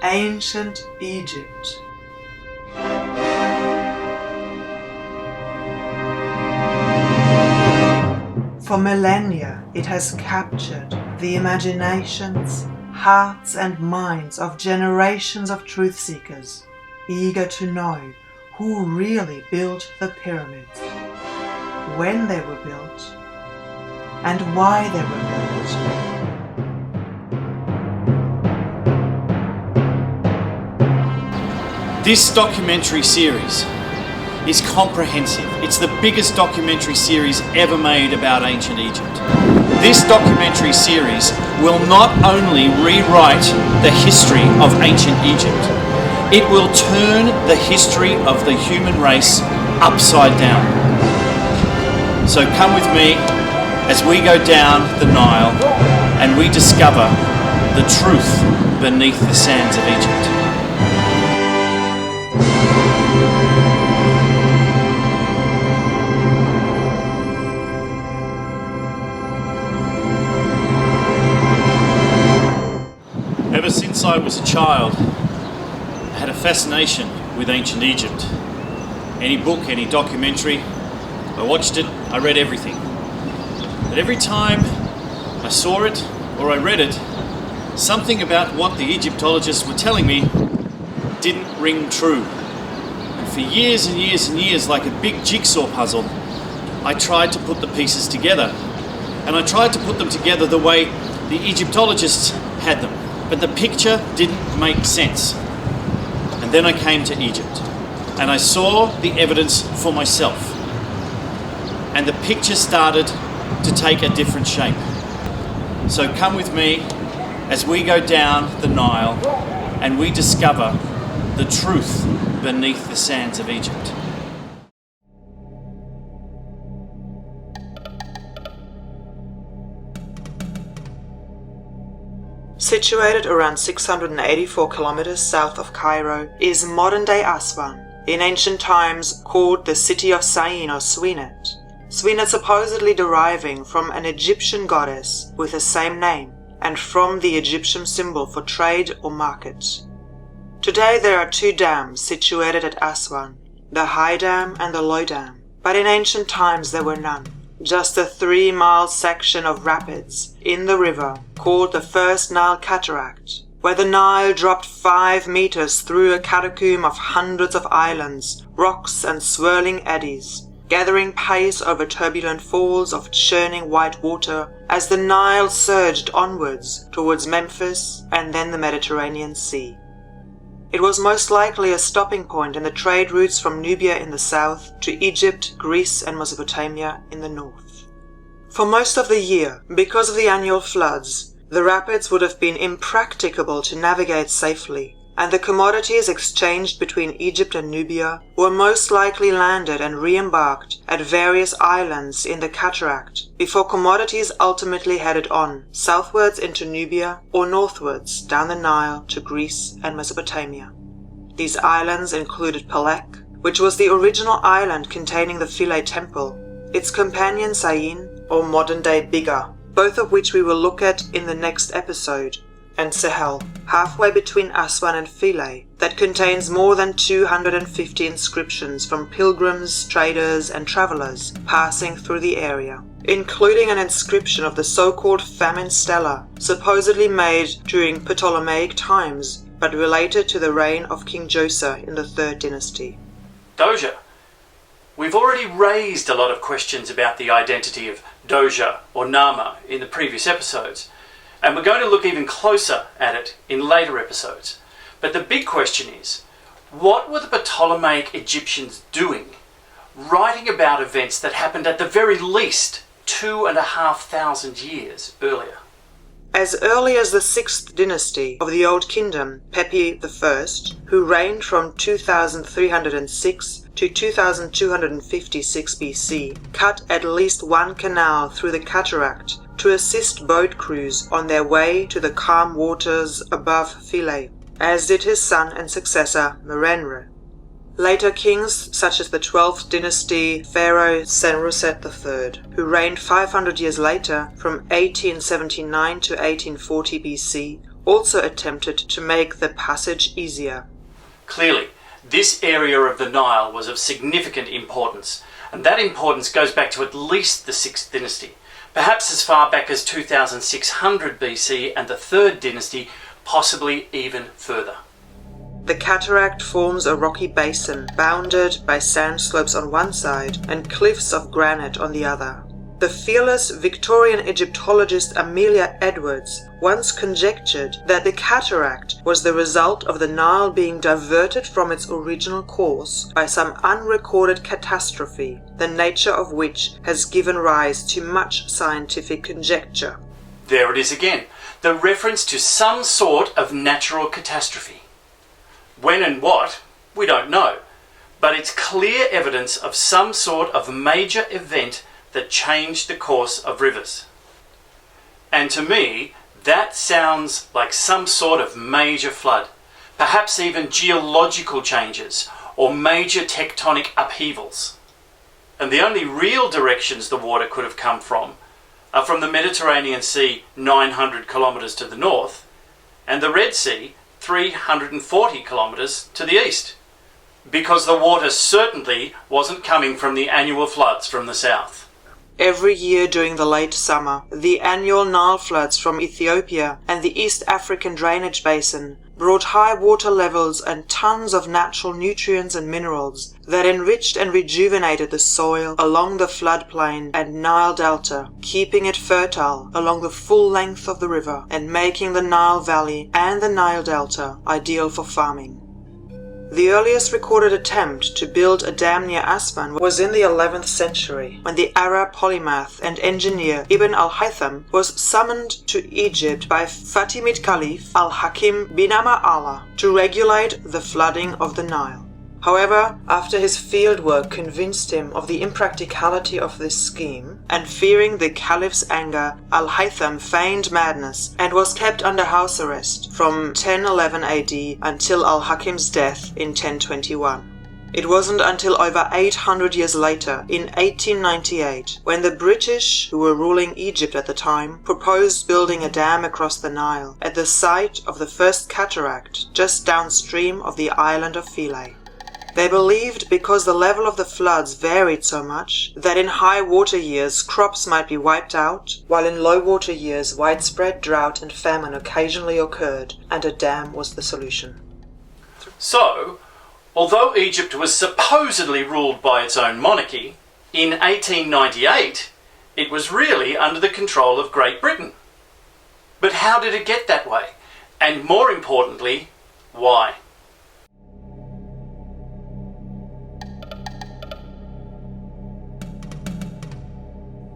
Ancient Egypt. For millennia, it has captured the imaginations, hearts and minds of generations of truth seekers, eager to know who really built the pyramids, when they were built, and why they were built. This documentary series is comprehensive. It's the biggest documentary series ever made about ancient Egypt. This documentary series will not only rewrite the history of ancient Egypt, it will turn the history of the human race upside down. So come with me as we go down the Nile and we discover the truth beneath the sands of Egypt. Ever since I was a child, I had a fascination with ancient Egypt. Any book, any documentary, I watched it, I read everything. But every time I saw it or I read it, something about what the Egyptologists were telling me didn't ring true. And for years and years and years, like a big jigsaw puzzle, I tried to put the pieces together. And I tried to put them together the way the Egyptologists had them. But the picture didn't make sense. And then I came to Egypt and I saw the evidence for myself. And the picture started to take a different shape. So come with me as we go down the Nile and we discover the truth beneath the sands of Egypt. Situated around 684 kilometers south of Cairo is modern-day Aswan, in ancient times called the city of Sain or Swinet. Swinet supposedly deriving from an Egyptian goddess with the same name and from the Egyptian symbol for trade or market. Today there are two dams situated at Aswan, the High Dam and the Low Dam, but in ancient times there were none. Just a 3-mile section of rapids in the river called the First Nile Cataract, where the Nile dropped 5 meters through a catacomb of hundreds of islands, rocks and swirling eddies, gathering pace over turbulent falls of churning white water as the Nile surged onwards towards Memphis and then the Mediterranean Sea. It was most likely a stopping point in the trade routes from Nubia in the south to Egypt, Greece and Mesopotamia in the north. For most of the year, because of the annual floods, the rapids would have been impracticable to navigate safely, and the commodities exchanged between Egypt and Nubia were most likely landed and re-embarked at various islands in the cataract before commodities ultimately headed on southwards into Nubia or northwards down the Nile to Greece and Mesopotamia. These islands included Philae, which was the original island containing the Philae temple, its companion Sain or modern-day Biga, both of which we will look at in the next episode, and Sehel, halfway between Aswan and Philae, that contains more than 250 inscriptions from pilgrims, traders and travellers passing through the area, including an inscription of the so-called famine stela, supposedly made during Ptolemaic times, but related to the reign of King Djoser in the 3rd dynasty. Doja. We've already raised a lot of questions about the identity of Doja or Nama in the previous episodes, and we're going to look even closer at it in later episodes. But the big question is, what were the Ptolemaic Egyptians doing, writing about events that happened at the very least 2,500 years earlier? As early as the 6th dynasty of the Old Kingdom, Pepi I, who reigned from 2306 to 2256 BC, cut at least one canal through the cataract to assist boat crews on their way to the calm waters above Philae, as did his son and successor Merenre. Later kings, such as the 12th dynasty pharaoh Senusret III, who reigned 500 years later from 1879 to 1840 BC, also attempted to make the passage easier. Clearly, this area of the Nile was of significant importance, and that importance goes back to at least the 6th dynasty, perhaps as far back as 2600 BC and the 3rd dynasty, possibly even further. The cataract forms a rocky basin bounded by sand slopes on one side and cliffs of granite on the other. The fearless Victorian Egyptologist Amelia Edwards once conjectured that the cataract was the result of the Nile being diverted from its original course by some unrecorded catastrophe, the nature of which has given rise to much scientific conjecture. There it is again, the reference to some sort of natural catastrophe. When and what, we don't know, but it's clear evidence of some sort of major event that changed the course of rivers. And to me, that sounds like some sort of major flood, perhaps even geological changes or major tectonic upheavals. And the only real directions the water could have come from are from the Mediterranean Sea 900 kilometres to the north and the Red Sea 340 kilometres to the east, because the water certainly wasn't coming from the annual floods from the south. Every year during the late summer, the annual Nile floods from Ethiopia and the East African drainage basin brought high water levels and tons of natural nutrients and minerals that enriched and rejuvenated the soil along the floodplain and Nile Delta, keeping it fertile along the full length of the river and making the Nile Valley and the Nile Delta ideal for farming. The earliest recorded attempt to build a dam near Aswan was in the 11th century, when the Arab polymath and engineer Ibn al-Haytham was summoned to Egypt by Fatimid Caliph al-Hakim bin Amr Allah to regulate the flooding of the Nile. However, after his fieldwork convinced him of the impracticality of this scheme, and fearing the Caliph's anger, al-Haytham feigned madness and was kept under house arrest from 1011 AD until al-Hakim's death in 1021. It wasn't until over 800 years later, in 1898, when the British, who were ruling Egypt at the time, proposed building a dam across the Nile at the site of the first cataract just downstream of the island of Philae. They believed because the level of the floods varied so much that in high water years crops might be wiped out, while in low water years widespread drought and famine occasionally occurred, and a dam was the solution. So, although Egypt was supposedly ruled by its own monarchy, in 1898 it was really under the control of Great Britain. But how did it get that way? And more importantly, why?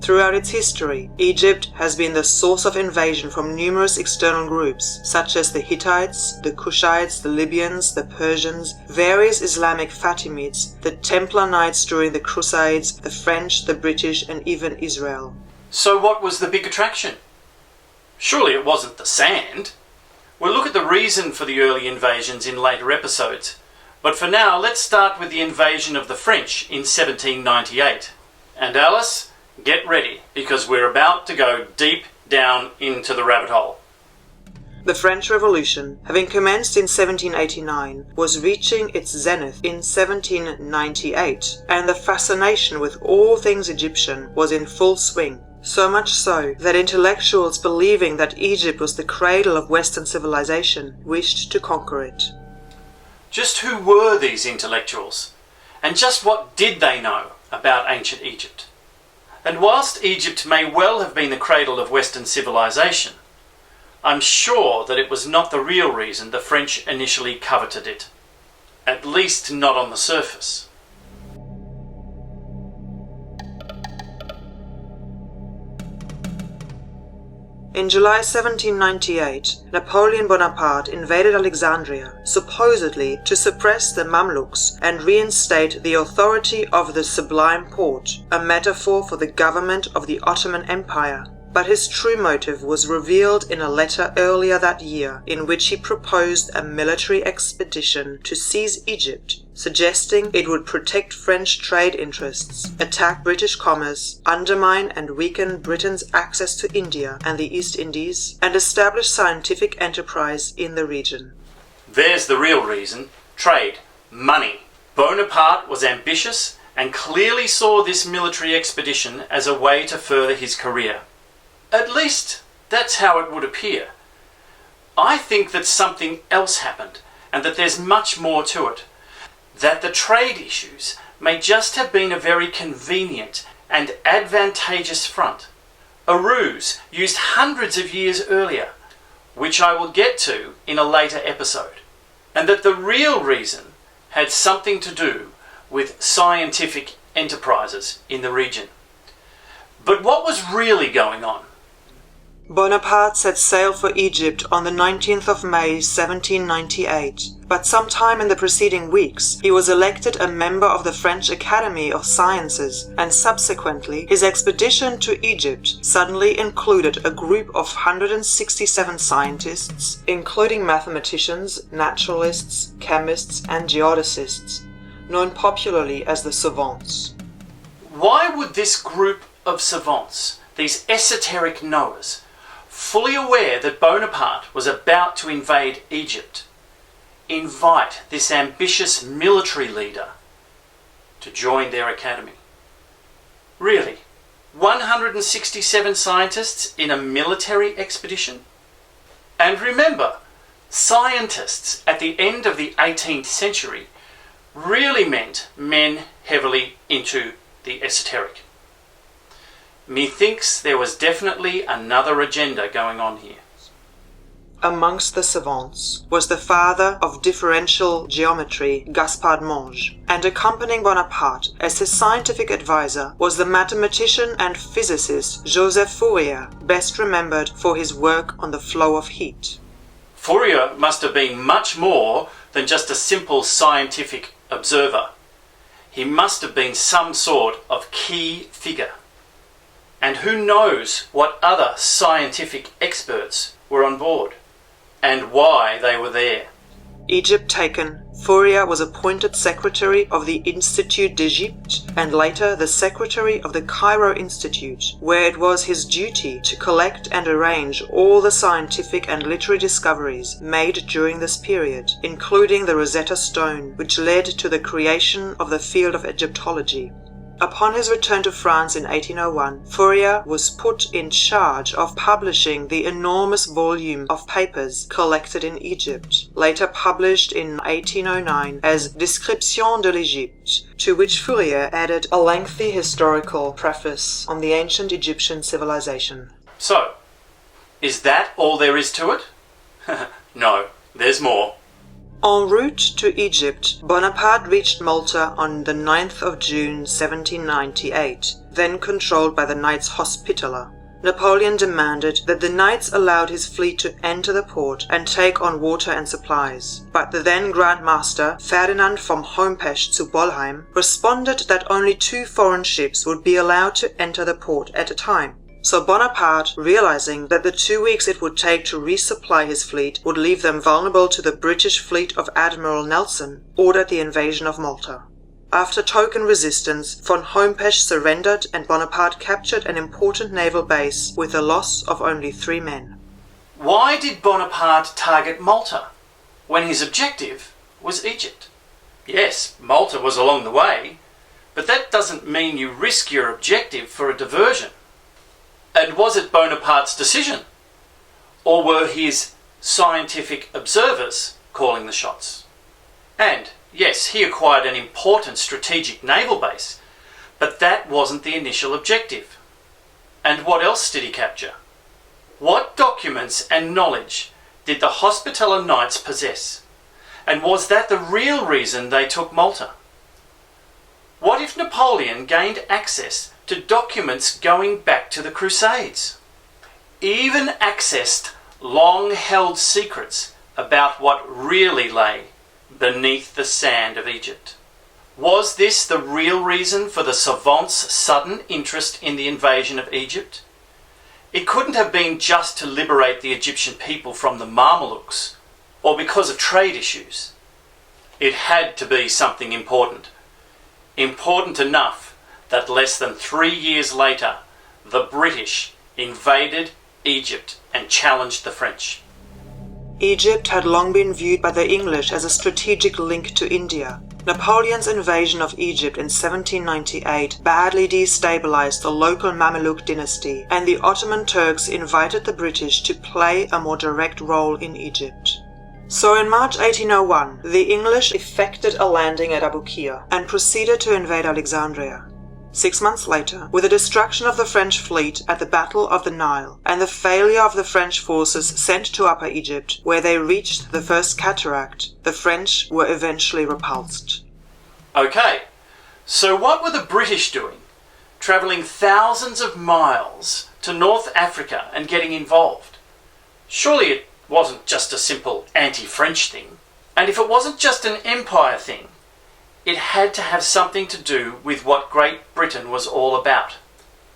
Throughout its history, Egypt has been the source of invasion from numerous external groups, such as the Hittites, the Kushites, the Libyans, the Persians, various Islamic Fatimids, the Templar Knights during the Crusades, the French, the British, and even Israel. So what was the big attraction? Surely it wasn't the sand. We'll look at the reason for the early invasions in later episodes, but for now let's start with the invasion of the French in 1798. And Alice, get ready, because we're about to go deep down into the rabbit hole. The French Revolution, having commenced in 1789, was reaching its zenith in 1798, and the fascination with all things Egyptian was in full swing. So much so that intellectuals believing that Egypt was the cradle of Western civilization wished to conquer it. Just who were these intellectuals? And just what did they know about ancient Egypt? And whilst Egypt may well have been the cradle of Western civilization, I'm sure that it was not the real reason the French initially coveted it. At least not on the surface. In July 1798, Napoleon Bonaparte invaded Alexandria, supposedly to suppress the Mamluks and reinstate the authority of the Sublime Porte, a metaphor for the government of the Ottoman Empire. but his true motive was revealed in a letter earlier that year in which he proposed a military expedition to seize Egypt, suggesting it would protect French trade interests, attack British commerce, undermine and weaken Britain's access to India and the East Indies, and establish scientific enterprise in the region. There's the real reason: trade, money. Bonaparte was ambitious and clearly saw this military expedition as a way to further his career. At least, that's how it would appear. I think that something else happened, and that there's much more to it. That the trade issues may just have been a very convenient and advantageous front, a ruse used hundreds of years earlier, which I will get to in a later episode, and that the real reason had something to do with scientific enterprises in the region. But what was really going on? Bonaparte set sail for Egypt on the 19th of May 1798, but sometime in the preceding weeks he was elected a member of the French Academy of Sciences, and subsequently his expedition to Egypt suddenly included a group of 167 scientists, including mathematicians, naturalists, chemists and geodesists, known popularly as the savants. Why would this group of savants, these esoteric knowers, fully aware that Bonaparte was about to invade Egypt, invite this ambitious military leader to join their academy? Really? 167 scientists in a military expedition? And remember, scientists at the end of the 18th century really meant men heavily into the esoteric. Methinks there was definitely another agenda going on here. Amongst the savants was the father of differential geometry, Gaspard Monge, and accompanying Bonaparte as his scientific advisor was the mathematician and physicist Joseph Fourier, best remembered for his work on the flow of heat. Fourier must have been much more than just a simple scientific observer. He must have been some sort of key figure. And who knows what other scientific experts were on board, and why they were there. Egypt taken, Fourier was appointed secretary of the Institut d'Egypte and later the secretary of the Cairo Institute, where it was his duty to collect and arrange all the scientific and literary discoveries made during this period, including the Rosetta Stone, which led to the creation of the field of Egyptology. Upon his return to France in 1801, Fourier was put in charge of publishing the enormous volume of papers collected in Egypt, later published in 1809 as Description de l'Égypte, to which Fourier added a lengthy historical preface on the ancient Egyptian civilization. So, is that all there is to it? No, there's more. En route to Egypt, Bonaparte reached Malta on the 9th of June 1798, then controlled by the Knights Hospitaller. Napoleon demanded that the Knights allowed his fleet to enter the port and take on water and supplies, but the then Grand Master, Ferdinand from Hompesch to Bolheim, responded that only 2 foreign ships would be allowed to enter the port at a time. So Bonaparte, realizing that the 2 weeks it would take to resupply his fleet would leave them vulnerable to the British fleet of Admiral Nelson, ordered the invasion of Malta. After token resistance, von Hompesch surrendered and Bonaparte captured an important naval base with the loss of only 3 men. Why did Bonaparte target Malta when his objective was Egypt? Yes, Malta was along the way, but that doesn't mean you risk your objective for a diversion. And was it Bonaparte's decision? Or were his scientific observers calling the shots? And, yes, he acquired an important strategic naval base, but that wasn't the initial objective. And what else did he capture? What documents and knowledge did the Hospitaller Knights possess? And was that the real reason they took Malta? What if Napoleon gained access to documents going back to the Crusades? Even accessed long-held secrets about what really lay beneath the sand of Egypt. Was this the real reason for the savants' sudden interest in the invasion of Egypt? it couldn't have been just to liberate the Egyptian people from the Mamelukes or because of trade issues. It had to be something important. Important enough that less than 3 years later, the British invaded Egypt and challenged the French. Egypt had long been viewed by the English as a strategic link to India. Napoleon's invasion of Egypt in 1798 badly destabilized the local Mameluke dynasty, and the Ottoman Turks invited the British to play a more direct role in Egypt. So in March 1801, the English effected a landing at Abukir and proceeded to invade Alexandria. 6 months later, with the destruction of the French fleet at the Battle of the Nile and the failure of the French forces sent to Upper Egypt, where they reached the First Cataract, the French were eventually repulsed. Okay, so what were the British doing? Travelling thousands of miles to North Africa and getting involved? Surely it wasn't just a simple anti-French thing. And if it wasn't just an empire thing, it had to have something to do with what Great Britain was all about.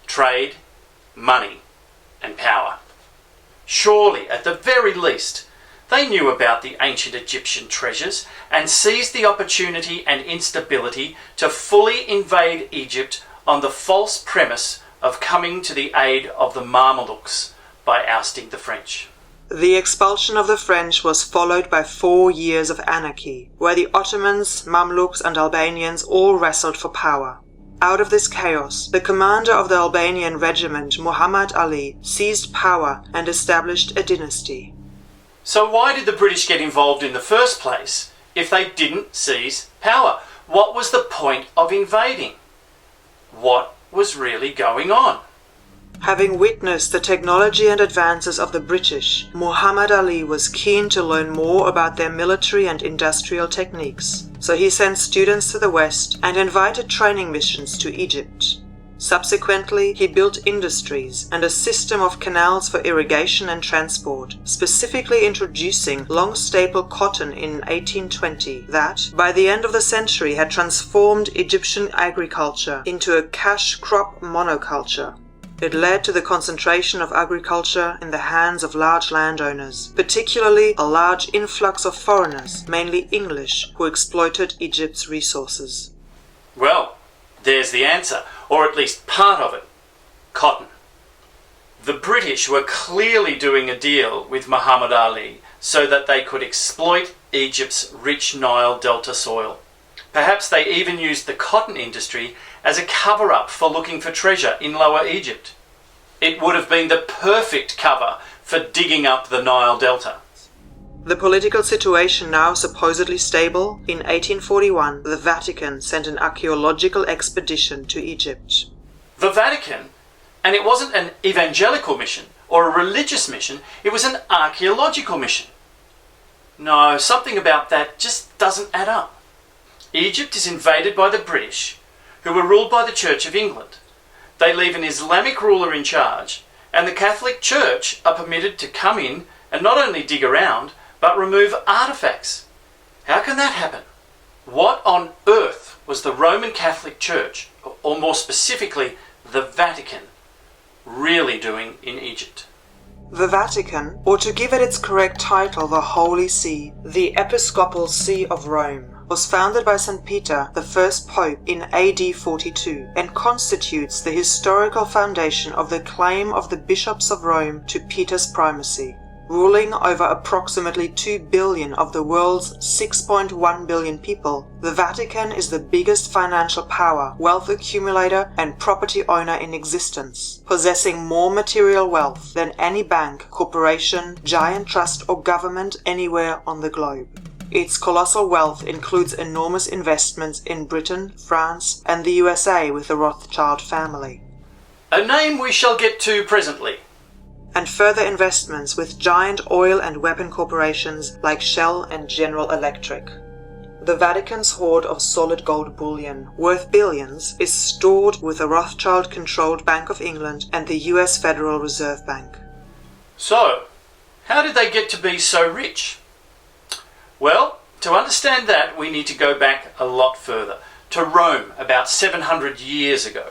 Trade, money, and power. Surely, at the very least, they knew about the ancient Egyptian treasures and seized the opportunity and instability to fully invade Egypt on the false premise of coming to the aid of the Mamelukes by ousting the French. The expulsion of the French was followed by 4 years of anarchy, where the Ottomans, Mamluks and Albanians all wrestled for power. Out of this chaos, the commander of the Albanian regiment, Muhammad Ali, seized power and established a dynasty. So why did the British get involved in the first place if they didn't seize power? What was the point of invading? What was really going on? Having witnessed the technology and advances of the British, Muhammad Ali was keen to learn more about their military and industrial techniques, so he sent students to the West and invited training missions to Egypt. Subsequently, he built industries and a system of canals for irrigation and transport, specifically introducing long staple cotton in 1820 that, by the end of the century, had transformed Egyptian agriculture into a cash crop monoculture. It led to the concentration of agriculture in the hands of large landowners, particularly a large influx of foreigners, mainly English, who exploited Egypt's resources. Well, there's the answer, or at least part of it. Cotton. The British were clearly doing a deal with Muhammad Ali so that they could exploit Egypt's rich Nile Delta soil. Perhaps they even used the cotton industry as a cover-up for looking for treasure in Lower Egypt. It would have been the perfect cover for digging up the Nile Delta. The political situation now supposedly stable, in 1841 the Vatican sent an archaeological expedition to Egypt. The Vatican? And it wasn't an evangelical mission or a religious mission, it was an archaeological mission. No, something about that just doesn't add up. Egypt is invaded by the British, who were ruled by the Church of England. They leave an Islamic ruler in charge, and the Catholic Church are permitted to come in and not only dig around, but remove artefacts. How can that happen? What on earth was the Roman Catholic Church, or more specifically, the Vatican, really doing in Egypt? The Vatican, or to give it its correct title, the Holy See, the Episcopal See of Rome, was founded by St. Peter, the first pope, in AD 42, and constitutes the historical foundation of the claim of the bishops of Rome to Peter's primacy. Ruling over approximately 2 billion of the world's 6.1 billion people, the Vatican is the biggest financial power, wealth accumulator, and property owner in existence, possessing more material wealth than any bank, corporation, giant trust, or government anywhere on the globe. Its colossal wealth includes enormous investments in Britain, France, and the USA with the Rothschild family. A name we shall get to presently. And further investments with giant oil and weapon corporations like Shell and General Electric. The Vatican's hoard of solid gold bullion, worth billions, is stored with the Rothschild-controlled Bank of England and the US Federal Reserve Bank. So, how did they get to be so rich? Well, to understand that, we need to go back a lot further, to Rome about 700 years ago.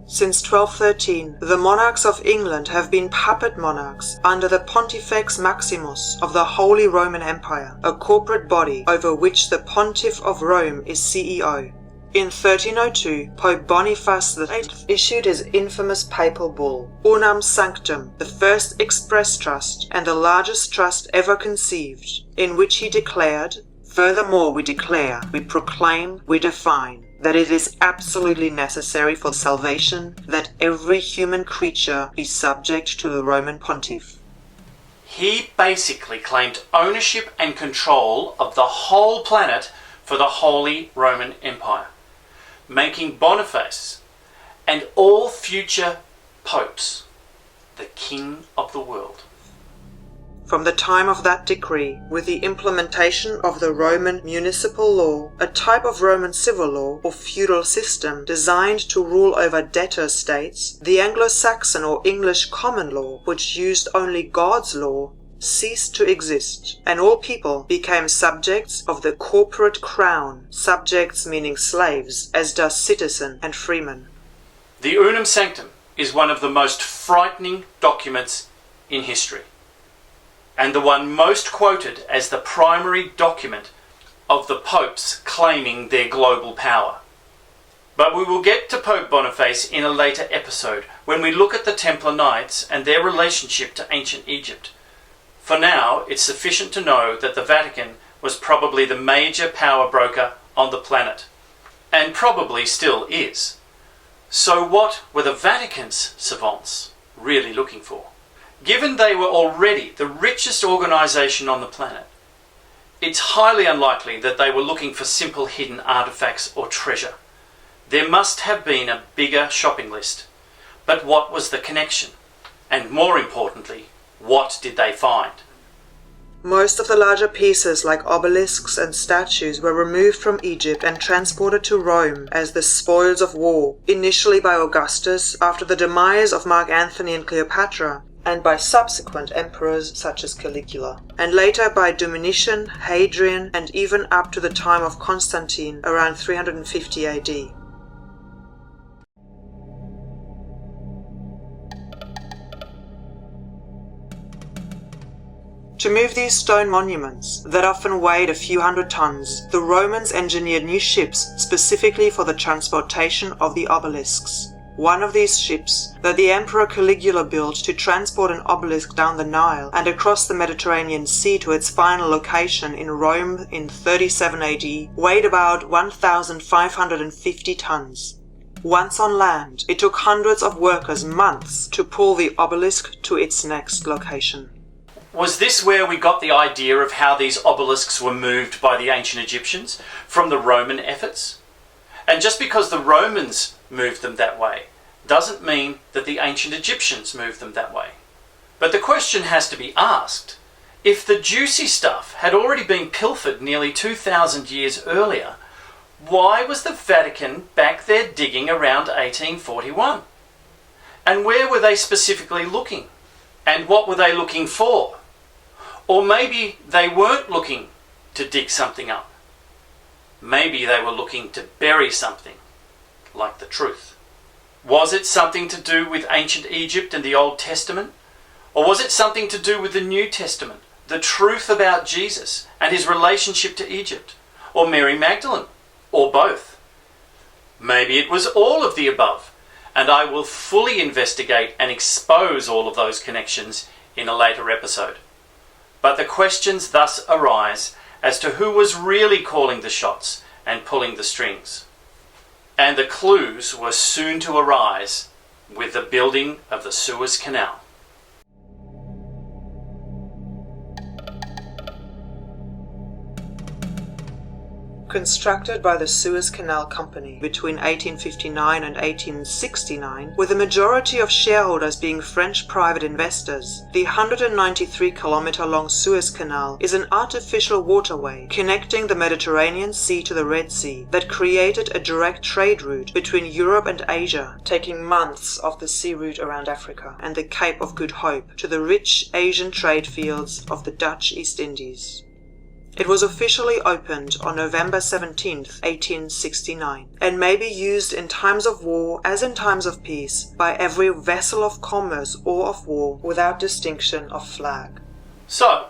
Since 1213, the monarchs of England have been puppet monarchs under the Pontifex Maximus of the Holy Roman Empire, a corporate body over which the Pontiff of Rome is CEO. In 1302, Pope Boniface VIII issued his infamous papal bull, Unam Sanctum, the first express trust and the largest trust ever conceived, in which he declared, "Furthermore we declare, we proclaim, we define, that it is absolutely necessary for salvation that every human creature be subject to the Roman Pontiff." He basically claimed ownership and control of the whole planet for the Holy Roman Empire, making Boniface and all future popes the king of the world. From the time of that decree, with the implementation of the Roman municipal law, a type of Roman civil law or feudal system designed to rule over debtor states, the Anglo-Saxon or English common law, which used only God's law, ceased to exist, and all people became subjects of the corporate crown, subjects meaning slaves, as does citizen and freeman. The Unam Sanctum is one of the most frightening documents in history, and the one most quoted as the primary document of the popes claiming their global power. But we will get to Pope Boniface in a later episode when we look at the Templar Knights and their relationship to ancient Egypt. For now, it's sufficient to know that the Vatican was probably the major power broker on the planet, and probably still is. So what were the Vatican's savants really looking for? Given they were already the richest organisation on the planet, it's highly unlikely that they were looking for simple hidden artefacts or treasure. There must have been a bigger shopping list. But what was the connection? And more importantly, what did they find? Most of the larger pieces like obelisks and statues were removed from Egypt and transported to Rome as the spoils of war, initially by Augustus after the demise of Mark Antony and Cleopatra, and by subsequent emperors such as Caligula, and later by Domitian, Hadrian, and even up to the time of Constantine around 350 AD. To move these stone monuments, that often weighed a few hundred tons, the Romans engineered new ships specifically for the transportation of the obelisks. One of these ships, that the Emperor Caligula built to transport an obelisk down the Nile and across the Mediterranean Sea to its final location in Rome in 37 AD, weighed about 1,550 tons. Once on land, it took hundreds of workers months to pull the obelisk to its next location. Was this where we got the idea of how these obelisks were moved by the ancient Egyptians from the Roman efforts? And just because the Romans moved them that way doesn't mean that the ancient Egyptians moved them that way. But the question has to be asked, if the juicy stuff had already been pilfered nearly 2,000 years earlier, why was the Vatican back there digging around 1841? And where were they specifically looking? And what were they looking for? Or maybe they weren't looking to dig something up. Maybe they were looking to bury something, like the truth. Was it something to do with ancient Egypt and the Old Testament? Or was it something to do with the New Testament, the truth about Jesus and his relationship to Egypt, or Mary Magdalene, or both? Maybe it was all of the above, and I will fully investigate and expose all of those connections in a later episode. But the questions thus arise as to who was really calling the shots and pulling the strings. And the clues were soon to arise with the building of the Suez Canal. Constructed by the Suez Canal Company between 1859 and 1869, with the majority of shareholders being French private investors, the 193-kilometer-long Suez Canal is an artificial waterway connecting the Mediterranean Sea to the Red Sea that created a direct trade route between Europe and Asia, taking months off the sea route around Africa and the Cape of Good Hope to the rich Asian trade fields of the Dutch East Indies. It was officially opened on November 17, 1869, and may be used in times of war as in times of peace by every vessel of commerce or of war without distinction of flag. So,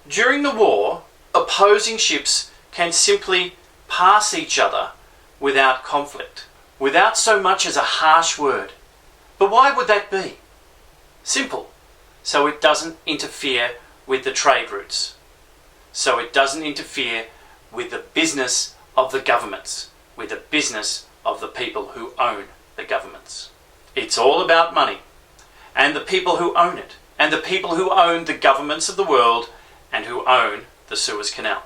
during the war, opposing ships can simply pass each other without conflict, without so much as a harsh word. But why would that be? Simple. So it doesn't interfere with the trade routes. So it doesn't interfere with the business of the governments, with the business of the people who own the governments. It's all about money, and the people who own it, and the people who own the governments of the world, and who own the Suez Canal.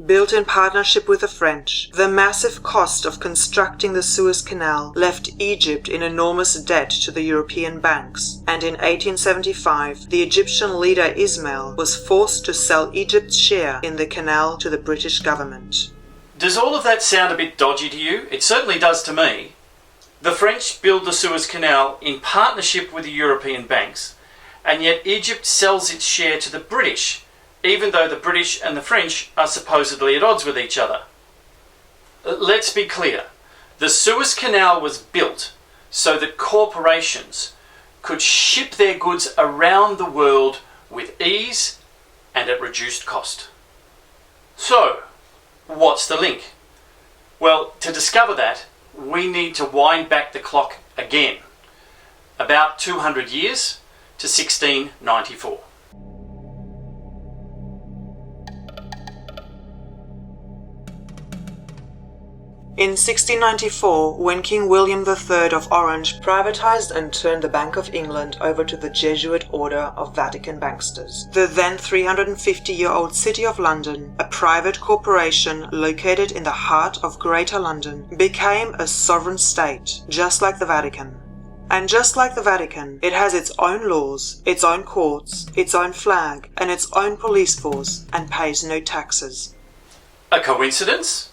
Built in partnership with the French, the massive cost of constructing the Suez Canal left Egypt in enormous debt to the European banks, and in 1875 the Egyptian leader Ismail was forced to sell Egypt's share in the canal to the British government. Does all of that sound a bit dodgy to you? It certainly does to me. The French build the Suez Canal in partnership with the European banks, and yet Egypt sells its share to the British, even though the British and the French are supposedly at odds with each other. Let's be clear. The Suez Canal was built so that corporations could ship their goods around the world with ease and at reduced cost. So, what's the link? Well, to discover that, we need to wind back the clock again, about 200 years to 1694. In 1694, when King William III of Orange privatized and turned the Bank of England over to the Jesuit order of Vatican banksters, the then 350-year-old City of London, a private corporation located in the heart of Greater London, became a sovereign state, just like the Vatican. And just like the Vatican, it has its own laws, its own courts, its own flag, and its own police force, and pays no taxes. A coincidence?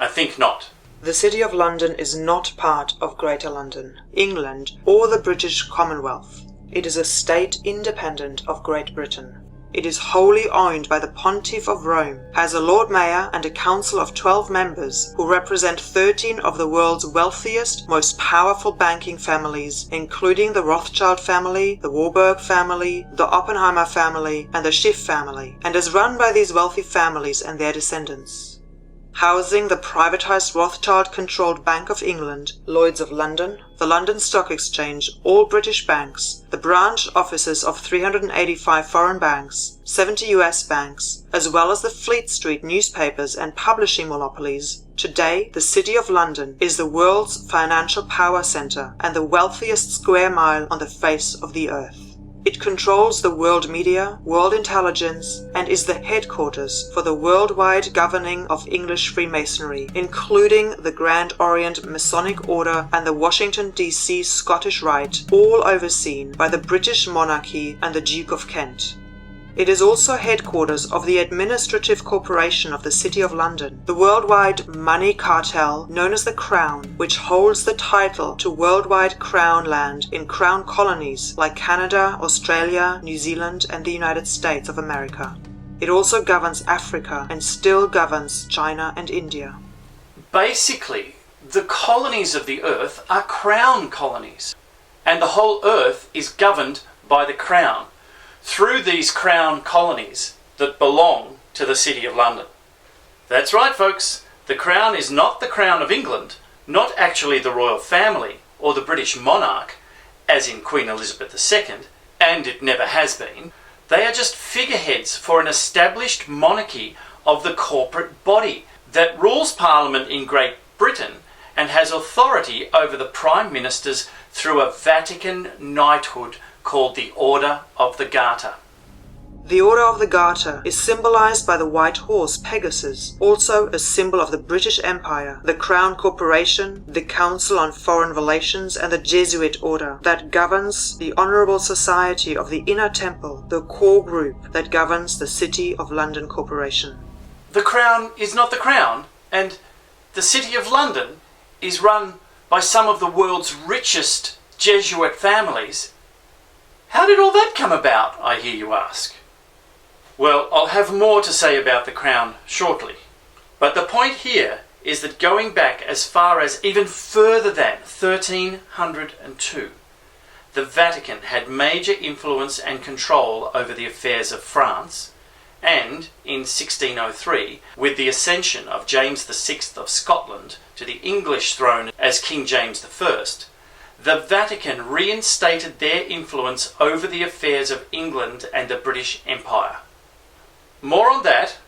I think not. The City of London is not part of Greater London, England, or the British Commonwealth. It is a state independent of Great Britain. It is wholly owned by the Pontiff of Rome, has a Lord Mayor and a council of 12 members who represent 13 of the world's wealthiest, most powerful banking families, including the Rothschild family, the Warburg family, the Oppenheimer family, and the Schiff family, and is run by these wealthy families and their descendants. Housing the privatized Rothschild-controlled Bank of England, Lloyd's of London, the London Stock Exchange, all British banks, the branch offices of 385 foreign banks, 70 US banks, as well as the Fleet Street newspapers and publishing monopolies. Today, the City of London is the world's financial power centre and the wealthiest square mile on the face of the earth. It controls the world media, world intelligence, and is the headquarters for the worldwide governing of English Freemasonry, including the Grand Orient Masonic Order and the Washington, D.C. Scottish Rite, all overseen by the British monarchy and the Duke of Kent. It is also headquarters of the administrative corporation of the City of London, the worldwide money cartel known as the Crown, which holds the title to worldwide crown land in crown colonies like Canada, Australia, New Zealand, and the United States of America. It also governs Africa and still governs China and India. Basically, the colonies of the earth are crown colonies, and the whole earth is governed by the crown, through these crown colonies that belong to the City of London. That's right, folks. The crown is not the crown of England, not actually the royal family or the British monarch, as in Queen Elizabeth II, and it never has been. They are just figureheads for an established monarchy of the corporate body that rules Parliament in Great Britain and has authority over the Prime Ministers through a Vatican knighthood called the Order of the Garter. The Order of the Garter is symbolized by the white horse Pegasus, also a symbol of the British Empire, the Crown Corporation, the Council on Foreign Relations, and the Jesuit Order that governs the Honourable Society of the Inner Temple, the core group that governs the City of London Corporation. The Crown is not the Crown, and the City of London is run by some of the world's richest Jesuit families. How did all that come about, I hear you ask? Well, I'll have more to say about the crown shortly. But the point here is that going back as far as even further than 1302, the Vatican had major influence and control over the affairs of France, and in 1603, with the ascension of James VI of Scotland to the English throne as King James I, the Vatican reinstated their influence over the affairs of England and the British Empire. More on that,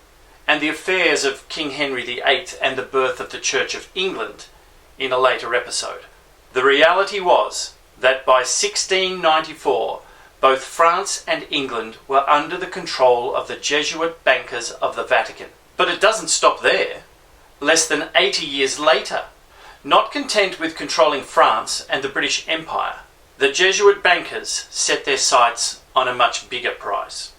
and the affairs of King Henry VIII and the birth of the Church of England in a later episode. The reality was that by 1694, both France and England were under the control of the Jesuit bankers of the Vatican. But it doesn't stop there. Less than 80 years later, not content with controlling France and the British Empire, the Jesuit bankers set their sights on a much bigger prize.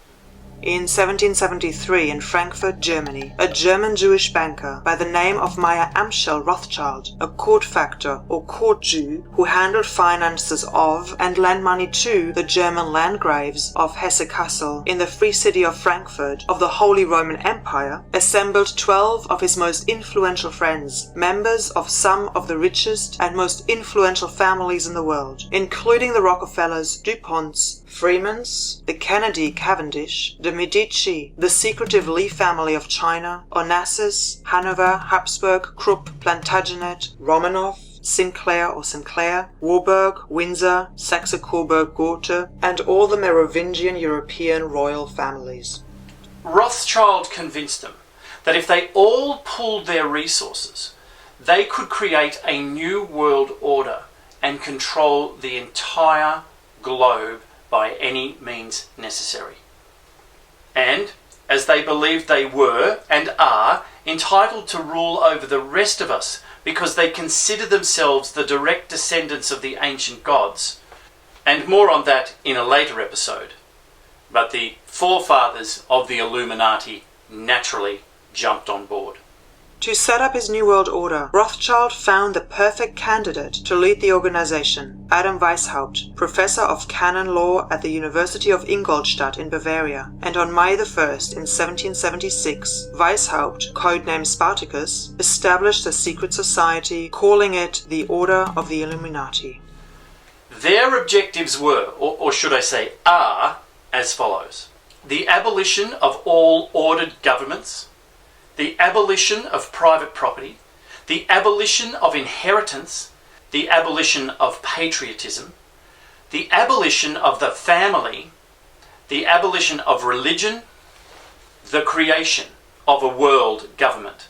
In 1773 in Frankfurt, Germany, a German Jewish banker by the name of Meyer Amschel Rothschild, a court factor or court Jew who handled finances of and lent money to the German landgraves of Hesse-Kassel in the Free City of Frankfurt of the Holy Roman Empire, assembled 12 of his most influential friends, members of some of the richest and most influential families in the world, including the Rockefellers, DuPonts, Freemans, the Kennedy Cavendish, the Medici, the secretive Lee family of China, Onassis, Hanover, Habsburg, Krupp, Plantagenet, Romanov, Sinclair, Warburg, Windsor, Saxe-Coburg-Gotha, and all the Merovingian European royal families. Rothschild convinced them that if they all pooled their resources, they could create a new world order and control the entire globe by any means necessary. And, as they believed they were and are entitled to rule over the rest of us because they consider themselves the direct descendants of the ancient gods, and more on that in a later episode, but the forefathers of the Illuminati naturally jumped on board. To set up his New World Order, Rothschild found the perfect candidate to lead the organization, Adam Weishaupt, professor of canon law at the University of Ingolstadt in Bavaria, and on May 1st in 1776, Weishaupt, codenamed Spartacus, established a secret society, calling it the Order of the Illuminati. Their objectives were, or should I say are, as follows: the abolition of all ordered governments, the abolition of private property, the abolition of inheritance, the abolition of patriotism, the abolition of the family, the abolition of religion, the creation of a world government.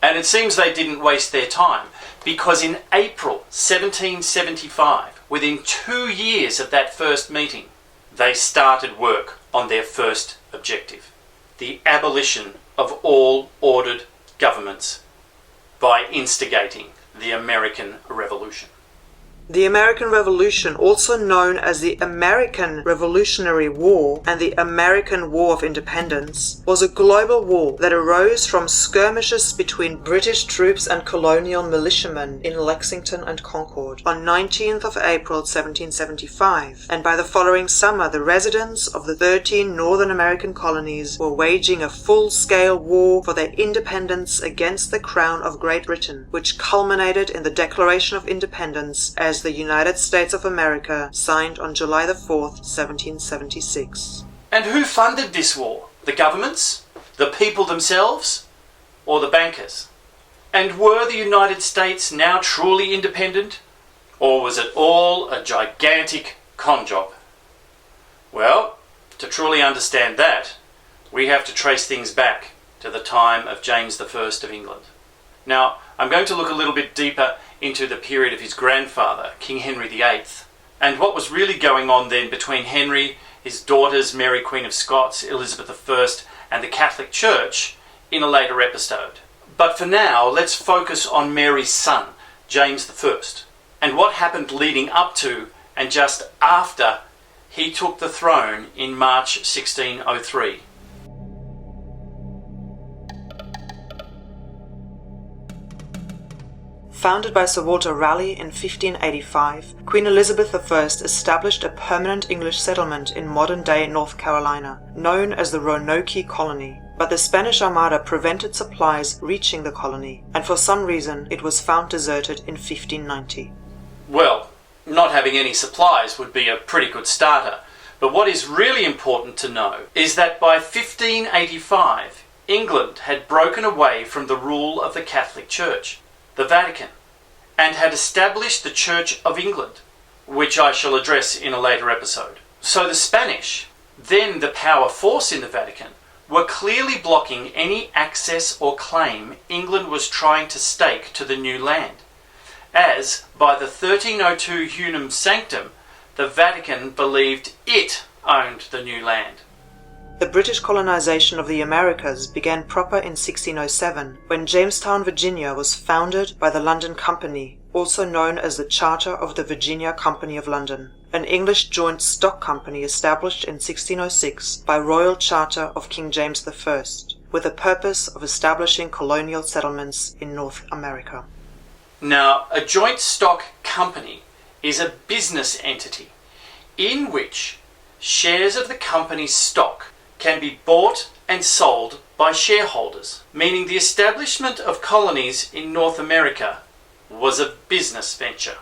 And it seems they didn't waste their time, because in April 1775, within 2 years of that first meeting, they started work on their first objective: the abolition of all ordered governments by instigating the American Revolution. The American Revolution, also known as the American Revolutionary War and the American War of Independence, was a global war that arose from skirmishes between British troops and colonial militiamen in Lexington and Concord on 19th of April 1775, and by the following summer the residents of the 13 Northern American colonies were waging a full-scale war for their independence against the Crown of Great Britain, which culminated in the Declaration of Independence as the United States of America, signed on July 4th, 1776. And who funded this war? The governments? The people themselves? Or the bankers? And were the United States now truly independent? Or was it all a gigantic con job? Well, to truly understand that, we have to trace things back to the time of James I of England. Now, I'm going to look a little bit deeper into the period of his grandfather, King Henry VIII, and what was really going on then between Henry, his daughters, Mary Queen of Scots, Elizabeth I, and the Catholic Church in a later episode. But for now, let's focus on Mary's son, James I, and what happened leading up to and just after he took the throne in March 1603. Founded by Sir Walter Raleigh in 1585, Queen Elizabeth I established a permanent English settlement in modern-day North Carolina, known as the Roanoke Colony. But the Spanish Armada prevented supplies reaching the colony, and for some reason it was found deserted in 1590. Well, not having any supplies would be a pretty good starter. But what is really important to know is that by 1585, England had broken away from the rule of the Catholic Church, the Vatican, and had established the Church of England, which I shall address in a later episode. So the Spanish, then the power force in the Vatican, were clearly blocking any access or claim England was trying to stake to the new land, as by the 1302 Unum Sanctum, the Vatican believed it owned the new land. The British colonization of the Americas began proper in 1607, when Jamestown, Virginia was founded by the London Company, also known as the Charter of the Virginia Company of London, an English joint stock company established in 1606 by Royal Charter of King James I, with the purpose of establishing colonial settlements in North America. Now, a joint stock company is a business entity in which shares of the company's stock can be bought and sold by shareholders, meaning the establishment of colonies in North America was a business venture.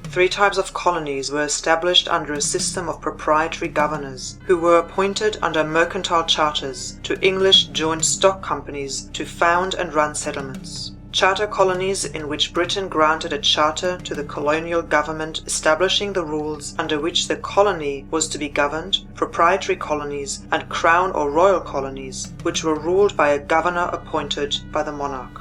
3 types of colonies were established under a system of proprietary governors, who were appointed under mercantile charters to English joint stock companies to found and run settlements. Charter colonies in which Britain granted a charter to the colonial government establishing the rules under which the colony was to be governed, proprietary colonies, and crown or royal colonies, which were ruled by a governor appointed by the monarch.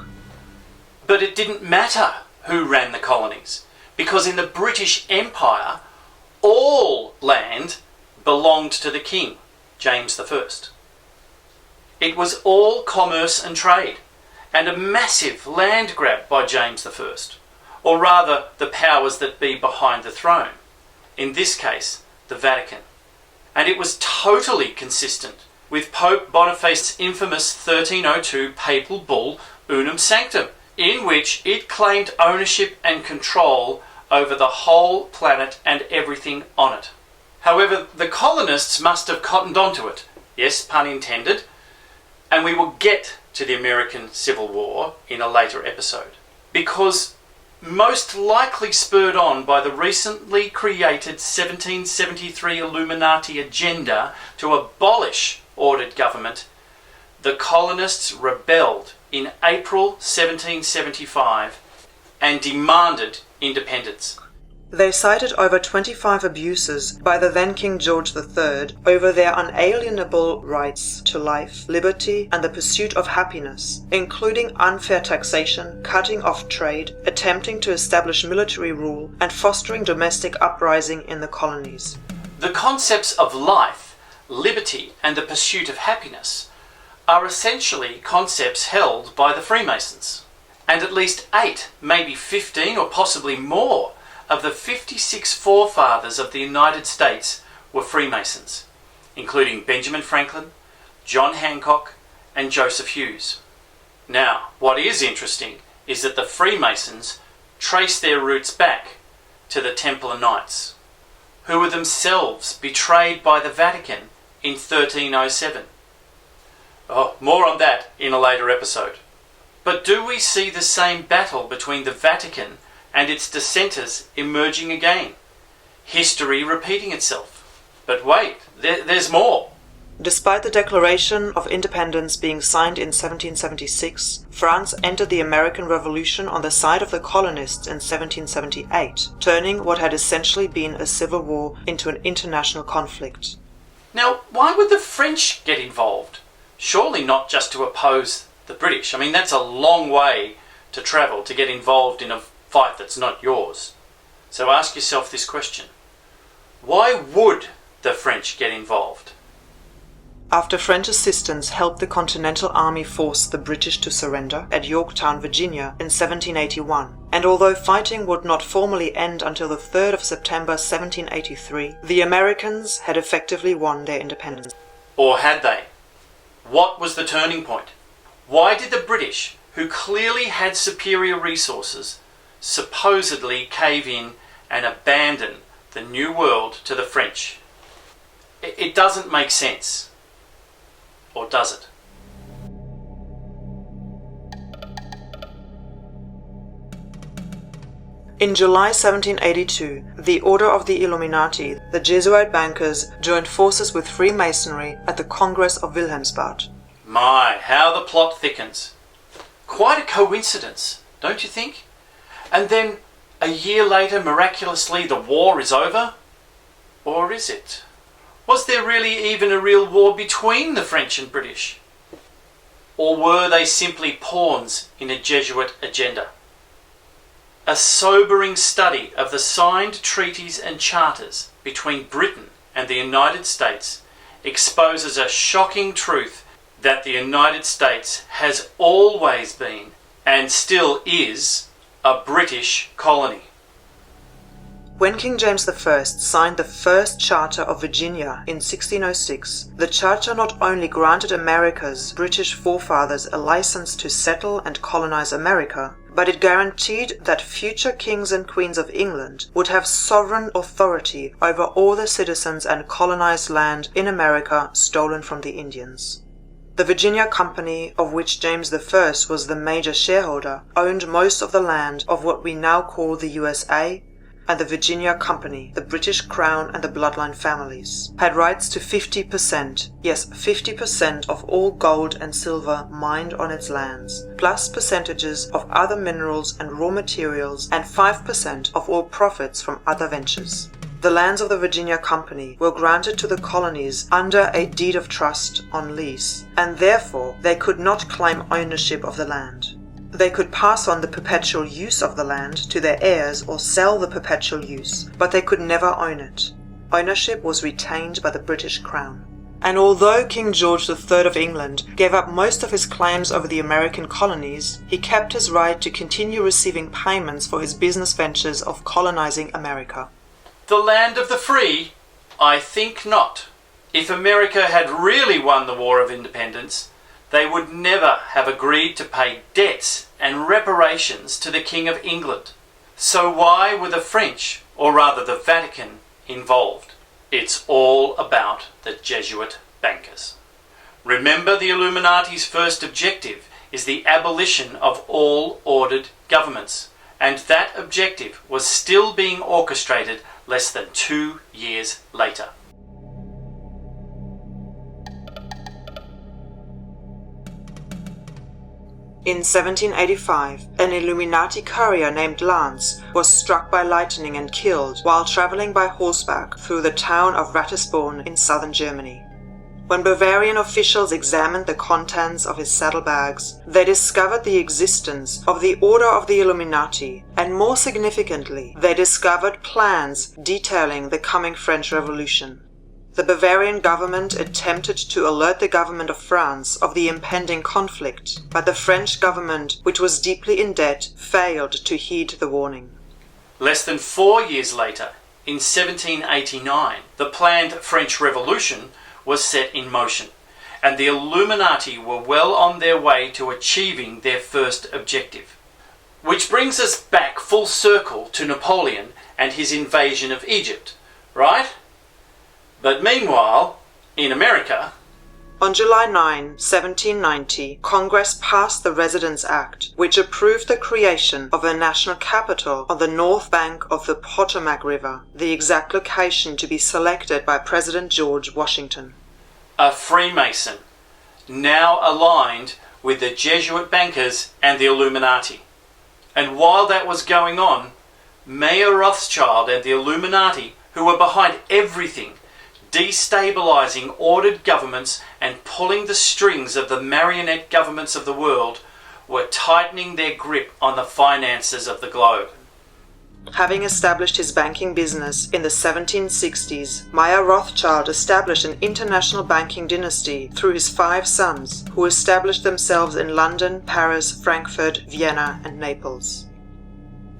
But it didn't matter who ran the colonies, because in the British Empire, all land belonged to the King, James I. It was all commerce and trade, and a massive land grab by James I, or rather the powers that be behind the throne, in this case the Vatican. And it was totally consistent with Pope Boniface's infamous 1302 papal bull Unum Sanctum, in which it claimed ownership and control over the whole planet and everything on it. However, the colonists must have cottoned onto it, yes, pun intended, and we will get to the American Civil War in a later episode, because most likely spurred on by the recently created 1773 Illuminati agenda to abolish ordered government, the colonists rebelled in April 1775 and demanded independence. They cited over 25 abuses by the then King George III over their unalienable rights to life, liberty, and the pursuit of happiness, including unfair taxation, cutting off trade, attempting to establish military rule, and fostering domestic uprising in the colonies. The concepts of life, liberty, and the pursuit of happiness are essentially concepts held by the Freemasons, and at least 8, maybe 15 or possibly more of the 56 forefathers of the United States were Freemasons, including Benjamin Franklin, John Hancock, and Joseph Hughes. Now, what is interesting is that the Freemasons trace their roots back to the Templar Knights, who were themselves betrayed by the Vatican in 1307. More on that in a later episode. But do we see the same battle between the Vatican and its dissenters emerging again? History repeating itself. But wait, there's more. Despite the Declaration of Independence being signed in 1776, France entered the American Revolution on the side of the colonists in 1778, turning what had essentially been a civil war into an international conflict. Now, why would the French get involved? Surely not just to oppose the British. I mean, that's a long way to travel to get involved in a fight that's not yours. So ask yourself this question. Why would the French get involved? After French assistance helped the Continental Army force the British to surrender at Yorktown, Virginia in 1781, and although fighting would not formally end until the 3rd of September 1783, the Americans had effectively won their independence. Or had they? What was the turning point? Why did the British, who clearly had superior resources, supposedly cave in and abandon the New World to the French. It doesn't make sense. Or does it? In July 1782, the Order of the Illuminati, the Jesuit bankers, joined forces with Freemasonry at the Congress of Wilhelmsbad. My, how the plot thickens. Quite a coincidence, don't you think? And then, a year later, miraculously, the war is over? Or is it? Was there really even a real war between the French and British? Or were they simply pawns in a Jesuit agenda? A sobering study of the signed treaties and charters between Britain and the United States exposes a shocking truth that the United States has always been, and still is, a British colony. When King James I signed the First Charter of Virginia in 1606, the charter not only granted America's British forefathers a license to settle and colonize America, but it guaranteed that future kings and queens of England would have sovereign authority over all the citizens and colonized land in America stolen from the Indians. The Virginia Company, of which James I was the major shareholder, owned most of the land of what we now call the USA, and the Virginia Company, the British Crown and the bloodline families, had rights to 50%, yes, 50% of all gold and silver mined on its lands, plus percentages of other minerals and raw materials, and 5% of all profits from other ventures. The lands of the Virginia Company were granted to the colonies under a deed of trust on lease, and therefore they could not claim ownership of the land. They could pass on the perpetual use of the land to their heirs or sell the perpetual use, but they could never own it. Ownership was retained by the British Crown. And although King George III of England gave up most of his claims over the American colonies, he kept his right to continue receiving payments for his business ventures of colonizing America. The land of the free? I think not. If America had really won the War of Independence, they would never have agreed to pay debts and reparations to the King of England. So why were the French, or rather the Vatican, involved? It's all about the Jesuit bankers. Remember, the Illuminati's first objective is the abolition of all ordered governments, and that objective was still being orchestrated less than 2 years later. In 1785, an Illuminati courier named Lance was struck by lightning and killed while traveling by horseback through the town of Ratisbon in southern Germany. When Bavarian officials examined the contents of his saddlebags, they discovered the existence of the Order of the Illuminati, and more significantly, they discovered plans detailing the coming French Revolution. The Bavarian government attempted to alert the government of France of the impending conflict, but the French government, which was deeply in debt, failed to heed the warning. Less than 4 years later, in 1789, the planned French Revolution was set in motion, and the Illuminati were well on their way to achieving their first objective. Which brings us back full circle to Napoleon and his invasion of Egypt, right? But meanwhile, in America... On July 9, 1790, Congress passed the Residence Act, which approved the creation of a national capital on the north bank of the Potomac River, the exact location to be selected by President George Washington. A Freemason, now aligned with the Jesuit bankers and the Illuminati. And while that was going on, Mayor Rothschild and the Illuminati, who were behind everything, destabilizing ordered governments and pulling the strings of the marionette governments of the world, were tightening their grip on the finances of the globe. Having established his banking business in the 1760s, Mayer Rothschild established an international banking dynasty through his 5 sons, who established themselves in London, Paris, Frankfurt, Vienna, and Naples.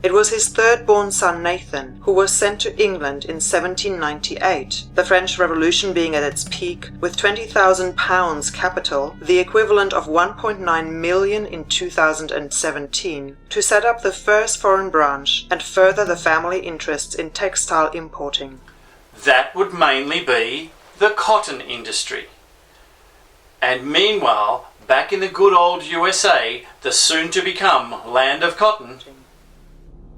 It was his third-born son Nathan who was sent to England in 1798, the French Revolution being at its peak, with £20,000 capital, the equivalent of 1.9 million in 2017, to set up the first foreign branch and further the family interests in textile importing. That would mainly be the cotton industry. And meanwhile, back in the good old USA, the soon-to-become land of cotton,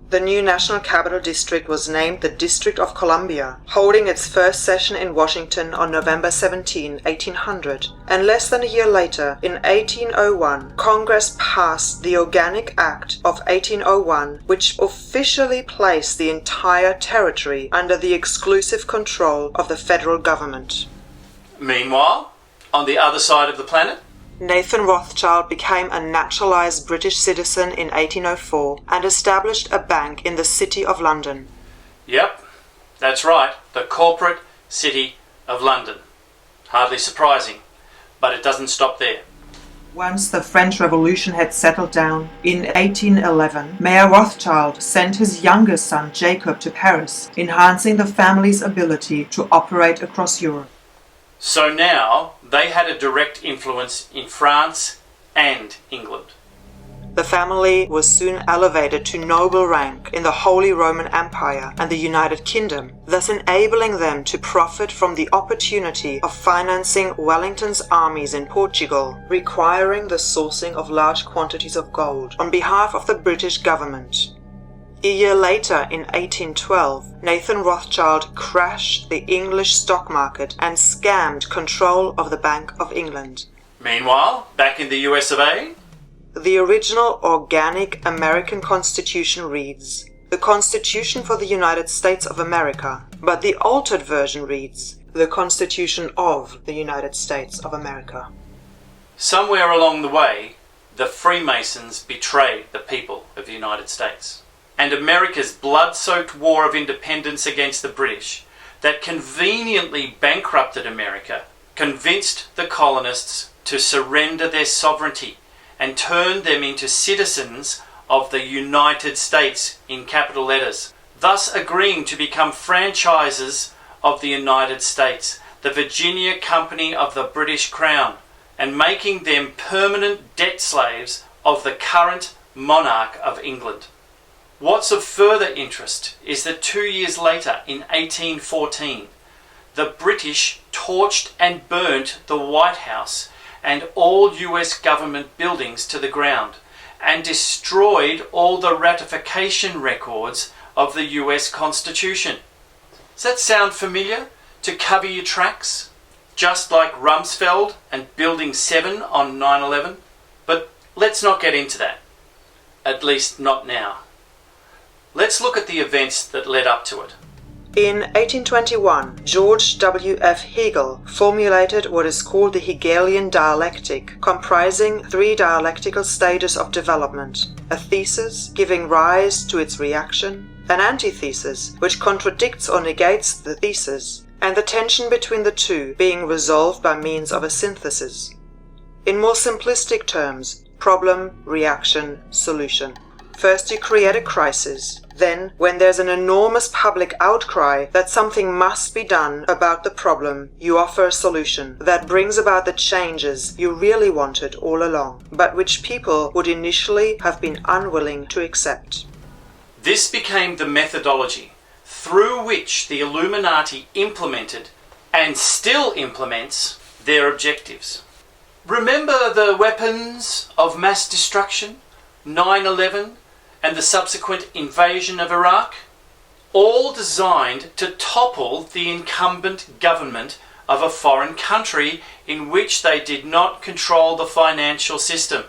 the new National Capital District was named the District of Columbia, holding its first session in Washington on November 17, 1800, and less than a year later, in 1801, Congress passed the Organic Act of 1801, which officially placed the entire territory under the exclusive control of the federal government. Meanwhile, on the other side of the planet, Nathan Rothschild became a naturalized British citizen in 1804 and established a bank in the City of London. Yep, that's right, the corporate City of London. Hardly surprising, but it doesn't stop there. Once the French Revolution had settled down, in 1811, Mayor Rothschild sent his youngest son Jacob to Paris, enhancing the family's ability to operate across Europe. So now they had a direct influence in France and England. The family was soon elevated to noble rank in the Holy Roman Empire and the United Kingdom, thus enabling them to profit from the opportunity of financing Wellington's armies in Portugal, requiring the sourcing of large quantities of gold on behalf of the British government. A year later, in 1812, Nathan Rothschild crashed the English stock market and scammed control of the Bank of England. Meanwhile, back in the US of A, the original organic American Constitution reads, "The Constitution for the United States of America," but the altered version reads, "The Constitution of the United States of America." somewhere along the way, the Freemasons betrayed the people of the United States. And America's blood-soaked war of independence against the British, that conveniently bankrupted America, convinced the colonists to surrender their sovereignty and turned them into citizens of the United States in capital letters, thus agreeing to become franchises of the United States, the Virginia Company of the British Crown, and making them permanent debt slaves of the current monarch of England. What's of further interest is that 2 years later, in 1814, the British torched and burnt the White House and all US government buildings to the ground, and destroyed all the ratification records of the US Constitution. Does that sound familiar? To cover your tracks? Just like Rumsfeld and Building 7 on 9/11? But let's not get into that. At least not now. Let's look at the events that led up to it. In 1821, George W. F. Hegel formulated what is called the Hegelian dialectic, comprising 3 dialectical stages of development: a thesis, giving rise to its reaction; an antithesis, which contradicts or negates the thesis; and the tension between the two being resolved by means of a synthesis. In more simplistic terms, problem, reaction, solution. First you create a crisis. Then, when there's an enormous public outcry that something must be done about the problem, you offer a solution that brings about the changes you really wanted all along, but which people would initially have been unwilling to accept. This became the methodology through which the Illuminati implemented, and still implements, their objectives. Remember the weapons of mass destruction, 9/11, and the subsequent invasion of Iraq? All designed to topple the incumbent government of a foreign country in which they did not control the financial system.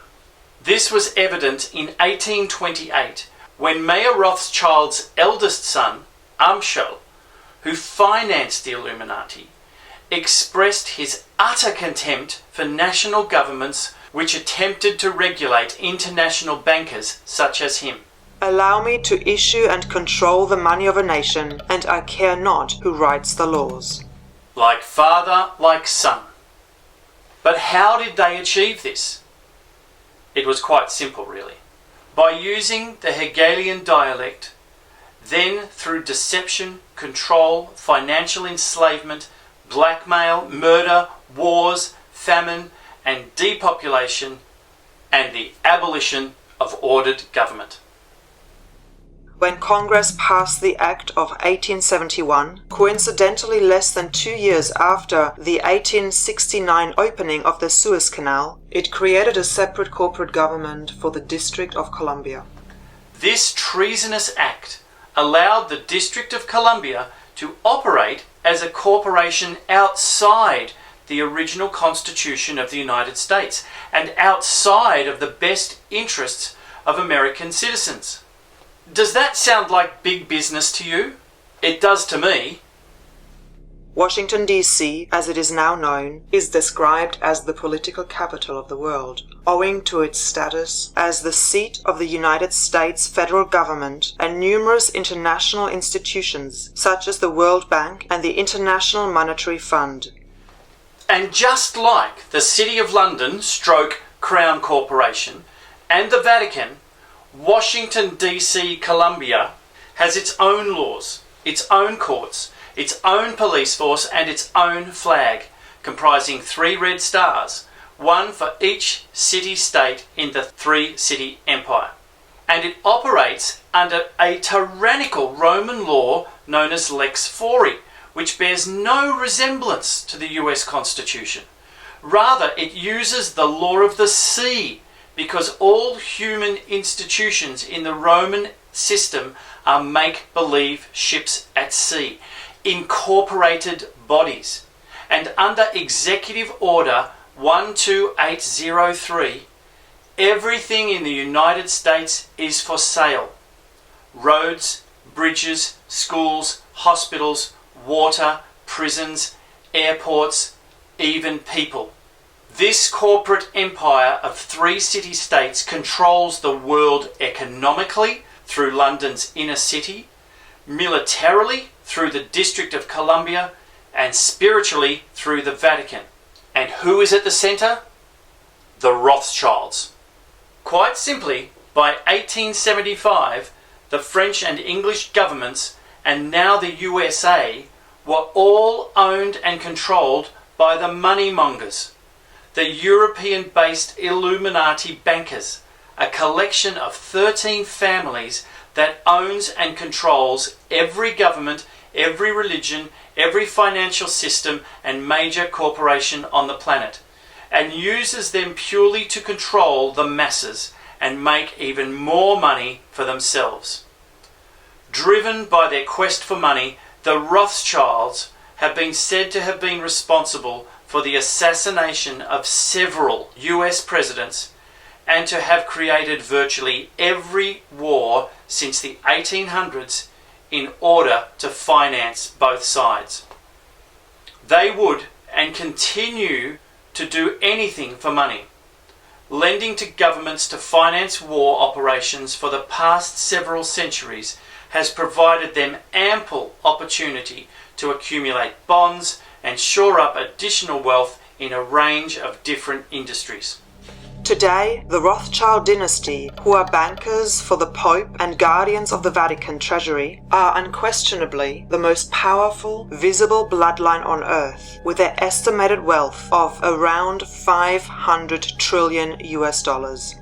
This was evident in 1828 when Mayor Rothschild's eldest son, Amschel, who financed the Illuminati, expressed his utter contempt for national governments which attempted to regulate international bankers such as him. Allow me to issue and control the money of a nation, and I care not who writes the laws. Like father, like son. But how did they achieve this? It was quite simple, really. by using the Hegelian dialect, then through deception, control, financial enslavement, blackmail, murder, wars, famine, and depopulation, and the abolition of ordered government. When Congress passed the Act of 1871, coincidentally less than 2 years after the 1869 opening of the Suez Canal, it created a separate corporate government for the District of Columbia. This treasonous act allowed the District of Columbia to operate as a corporation outside the original Constitution of the United States and outside of the best interests of American citizens. Does that sound like big business to you? It does to me. Washington, D.C., as it is now known, is described as the political capital of the world, owing to its status as the seat of the United States federal government and numerous international institutions such as the World Bank and the International Monetary Fund. And just like the City of London / Crown Corporation and the Vatican, Washington, D.C., Columbia has its own laws, its own courts, its own police force and its own flag, comprising 3 red stars, one for each city-state in the 3-city empire. And it operates under a tyrannical Roman law known as Lex Fori, which bears no resemblance to the US Constitution. Rather, it uses the law of the sea, because all human institutions in the Roman system are make-believe ships at sea, incorporated bodies. And under Executive Order 12803, everything in the United States is for sale. Roads, bridges, schools, hospitals, water, prisons, airports, even people. This corporate empire of 3 city-states controls the world economically through London's inner city, militarily through the District of Columbia, and spiritually through the Vatican. And who is at the centre? The Rothschilds. Quite simply, by 1875, the French and English governments, and now the USA, were all owned and controlled by the money mongers, the European-based Illuminati bankers, a collection of 13 families that owns and controls every government, every religion, every financial system and major corporation on the planet, and uses them purely to control the masses and make even more money for themselves. Driven by their quest for money, the Rothschilds have been said to have been responsible for the assassination of several US presidents and to have created virtually every war since the 1800s in order to finance both sides. They would and continue to do anything for money, lending to governments to finance war operations for the past several centuries has provided them ample opportunity to accumulate bonds and shore up additional wealth in a range of different industries. Today, the Rothschild dynasty, who are bankers for the Pope and guardians of the Vatican treasury, are unquestionably the most powerful, visible bloodline on Earth, with their estimated wealth of around 500 trillion US dollars.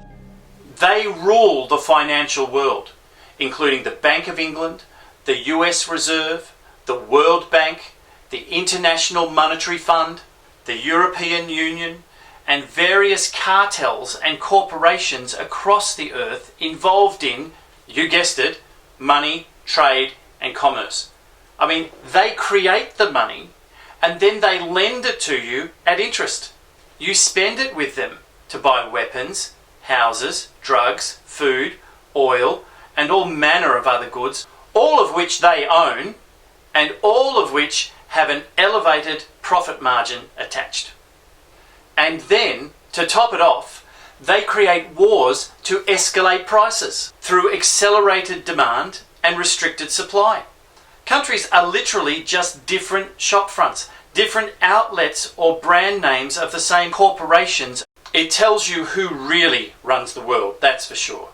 They rule the financial world, including the Bank of England, the US Reserve, the World Bank, the International Monetary Fund, the European Union, and various cartels and corporations across the earth involved in, you guessed it, money, trade, and commerce. I mean, they create the money and then they lend it to you at interest. You spend it with them to buy weapons, houses, drugs, food, oil, and all manner of other goods, all of which they own and all of which have an elevated profit margin attached. And then, to top it off, they create wars to escalate prices through accelerated demand and restricted supply. Countries are literally just different shop fronts, different outlets or brand names of the same corporations. It tells you who really runs the world, that's for sure.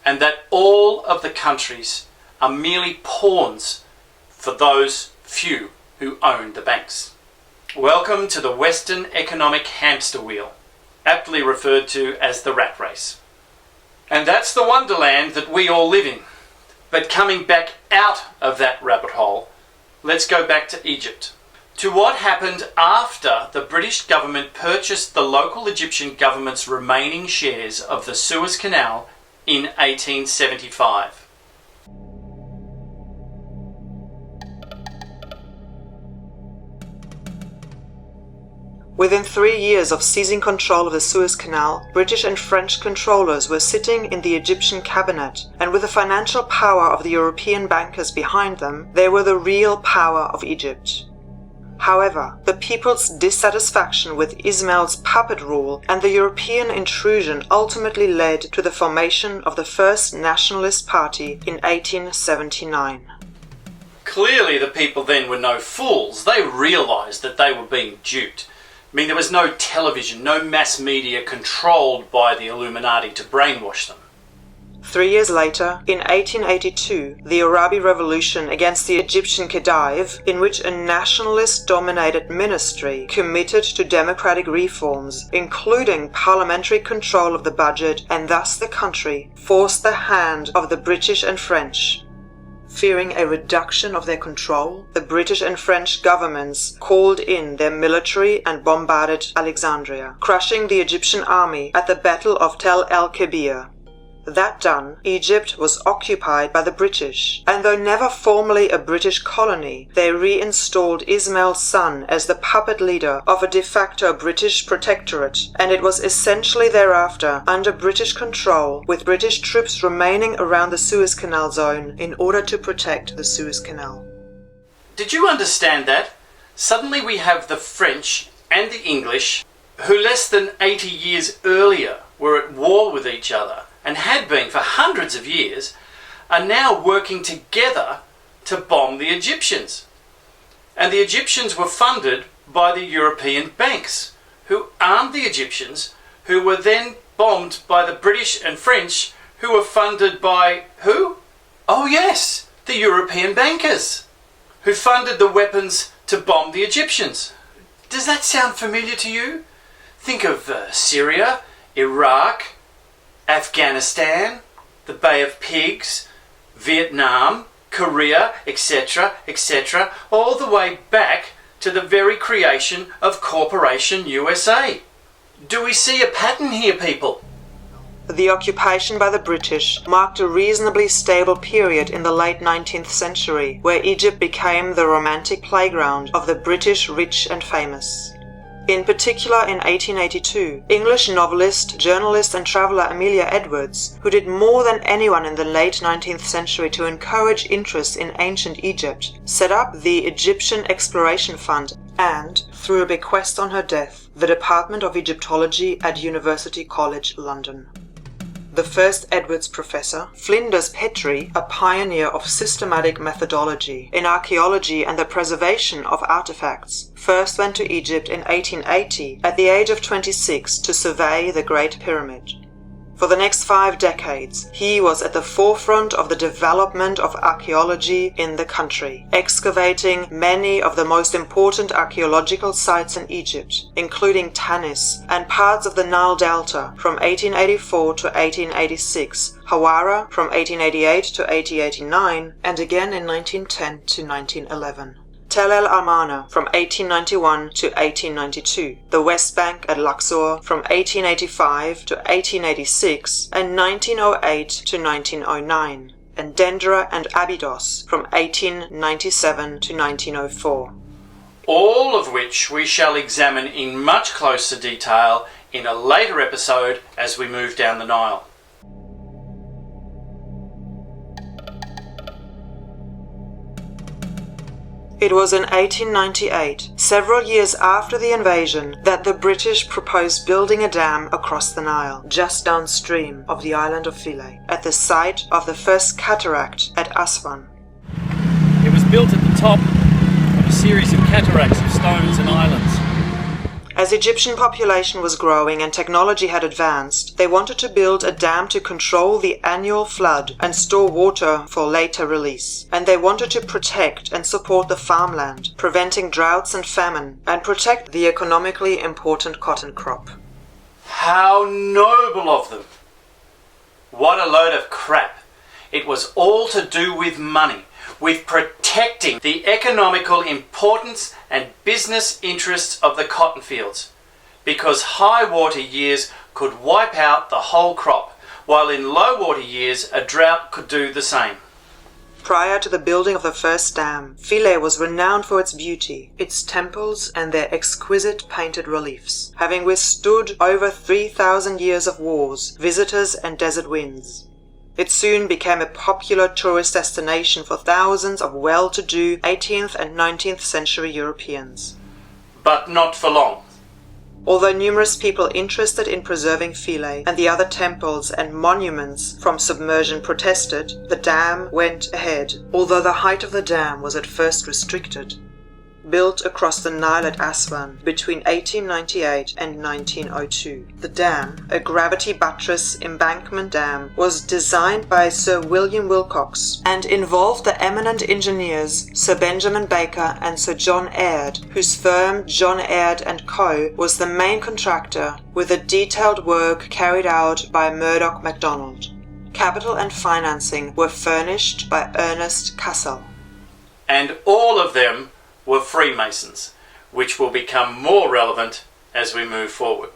and that all of the countries are merely pawns for those few who own the banks. Welcome to the Western economic hamster wheel, aptly referred to as the rat race. And that's the wonderland that we all live in. But coming back out of that rabbit hole, let's go back to Egypt, to what happened after the British government purchased the local Egyptian government's remaining shares of the Suez Canal in 1875. Within 3 years of seizing control of the Suez Canal, British and French controllers were sitting in the Egyptian cabinet, and with the financial power of the European bankers behind them, they were the real power of Egypt. However, the people's dissatisfaction with Ismail's puppet rule and the European intrusion ultimately led to the formation of the first Nationalist Party in 1879. Clearly the people then were no fools. They realised that they were being duped. I mean, there was no television, no mass media controlled by the Illuminati to brainwash them. 3 years later, in 1882, the Arabi Revolution against the Egyptian Khedive, in which a nationalist-dominated ministry committed to democratic reforms, including parliamentary control of the budget and thus the country, forced the hand of the British and French. Fearing a reduction of their control, the British and French governments called in their military and bombarded Alexandria, crushing the Egyptian army at the Battle of Tel el-Kebir. That done, Egypt was occupied by the British, and though never formally a British colony, they reinstalled Ismail's son as the puppet leader of a de facto British protectorate, and it was essentially thereafter under British control, with British troops remaining around the Suez Canal zone in order to protect the Suez Canal. Did you understand that? Suddenly we have the French and the English, who less than 80 years earlier were at war with each other, and had been for hundreds of years, are now working together to bomb the Egyptians. And the Egyptians were funded by the European banks, who armed the Egyptians, who were then bombed by the British and French, who were funded by who? Oh yes, the European bankers, who funded the weapons to bomb the Egyptians. Does that sound familiar to you? Think of Syria, Iraq, Afghanistan, the Bay of Pigs, Vietnam, Korea, etc., etc., all the way back to the very creation of Corporation USA. Do we see a pattern here, people? The occupation by the British marked a reasonably stable period in the late 19th century, where Egypt became the romantic playground of the British rich and famous. In particular, in 1882, English novelist, journalist and traveller Amelia Edwards, who did more than anyone in the late 19th century to encourage interest in ancient Egypt, set up the Egyptian Exploration Fund and, through a bequest on her death, the Department of Egyptology at University College London. The first Edwards professor, Flinders Petrie, a pioneer of systematic methodology in archaeology and the preservation of artifacts, first went to Egypt in 1880 at the age of 26 to survey the Great Pyramid. For the next 5 decades, he was at the forefront of the development of archaeology in the country, excavating many of the most important archaeological sites in Egypt, including Tanis and parts of the Nile Delta from 1884 to 1886, Hawara from 1888 to 1889, and again in 1910 to 1911. Tel El Amarna from 1891 to 1892, the West Bank at Luxor from 1885 to 1886 and 1908 to 1909, and Dendera and Abydos from 1897 to 1904. All of which we shall examine in much closer detail in a later episode as we move down the Nile. It was in 1898, several years after the invasion, that the British proposed building a dam across the Nile, just downstream of the island of Philae, at the site of the first cataract at Aswan. It was built at the top of a series of cataracts of stones and islands. As Egyptian population was growing and technology had advanced, they wanted to build a dam to control the annual flood and store water for later release. And they wanted to protect and support the farmland, preventing droughts and famine, and protect the economically important cotton crop. How noble of them! What a load of crap. It was all to do with money, with protecting the economical importance and business interests of the cotton fields, because high water years could wipe out the whole crop, while in low water years a drought could do the same. Prior to the building of the first dam, Philae was renowned for its beauty, its temples and their exquisite painted reliefs, having withstood over 3,000 years of wars, visitors and desert winds. It soon became a popular tourist destination for thousands of well-to-do 18th and 19th century Europeans. But not for long. Although numerous people interested in preserving Philae and the other temples and monuments from submersion protested, the dam went ahead, although the height of the dam was at first restricted. Built across the Nile at Aswan between 1898 and 1902. The dam, a gravity buttress embankment dam, was designed by Sir William Wilcox and involved the eminent engineers Sir Benjamin Baker and Sir John Aird, whose firm John Aird & Co. was the main contractor, with the detailed work carried out by Murdoch MacDonald. Capital and financing were furnished by Ernest Cassel. And all of them were Freemasons, which will become more relevant as we move forward.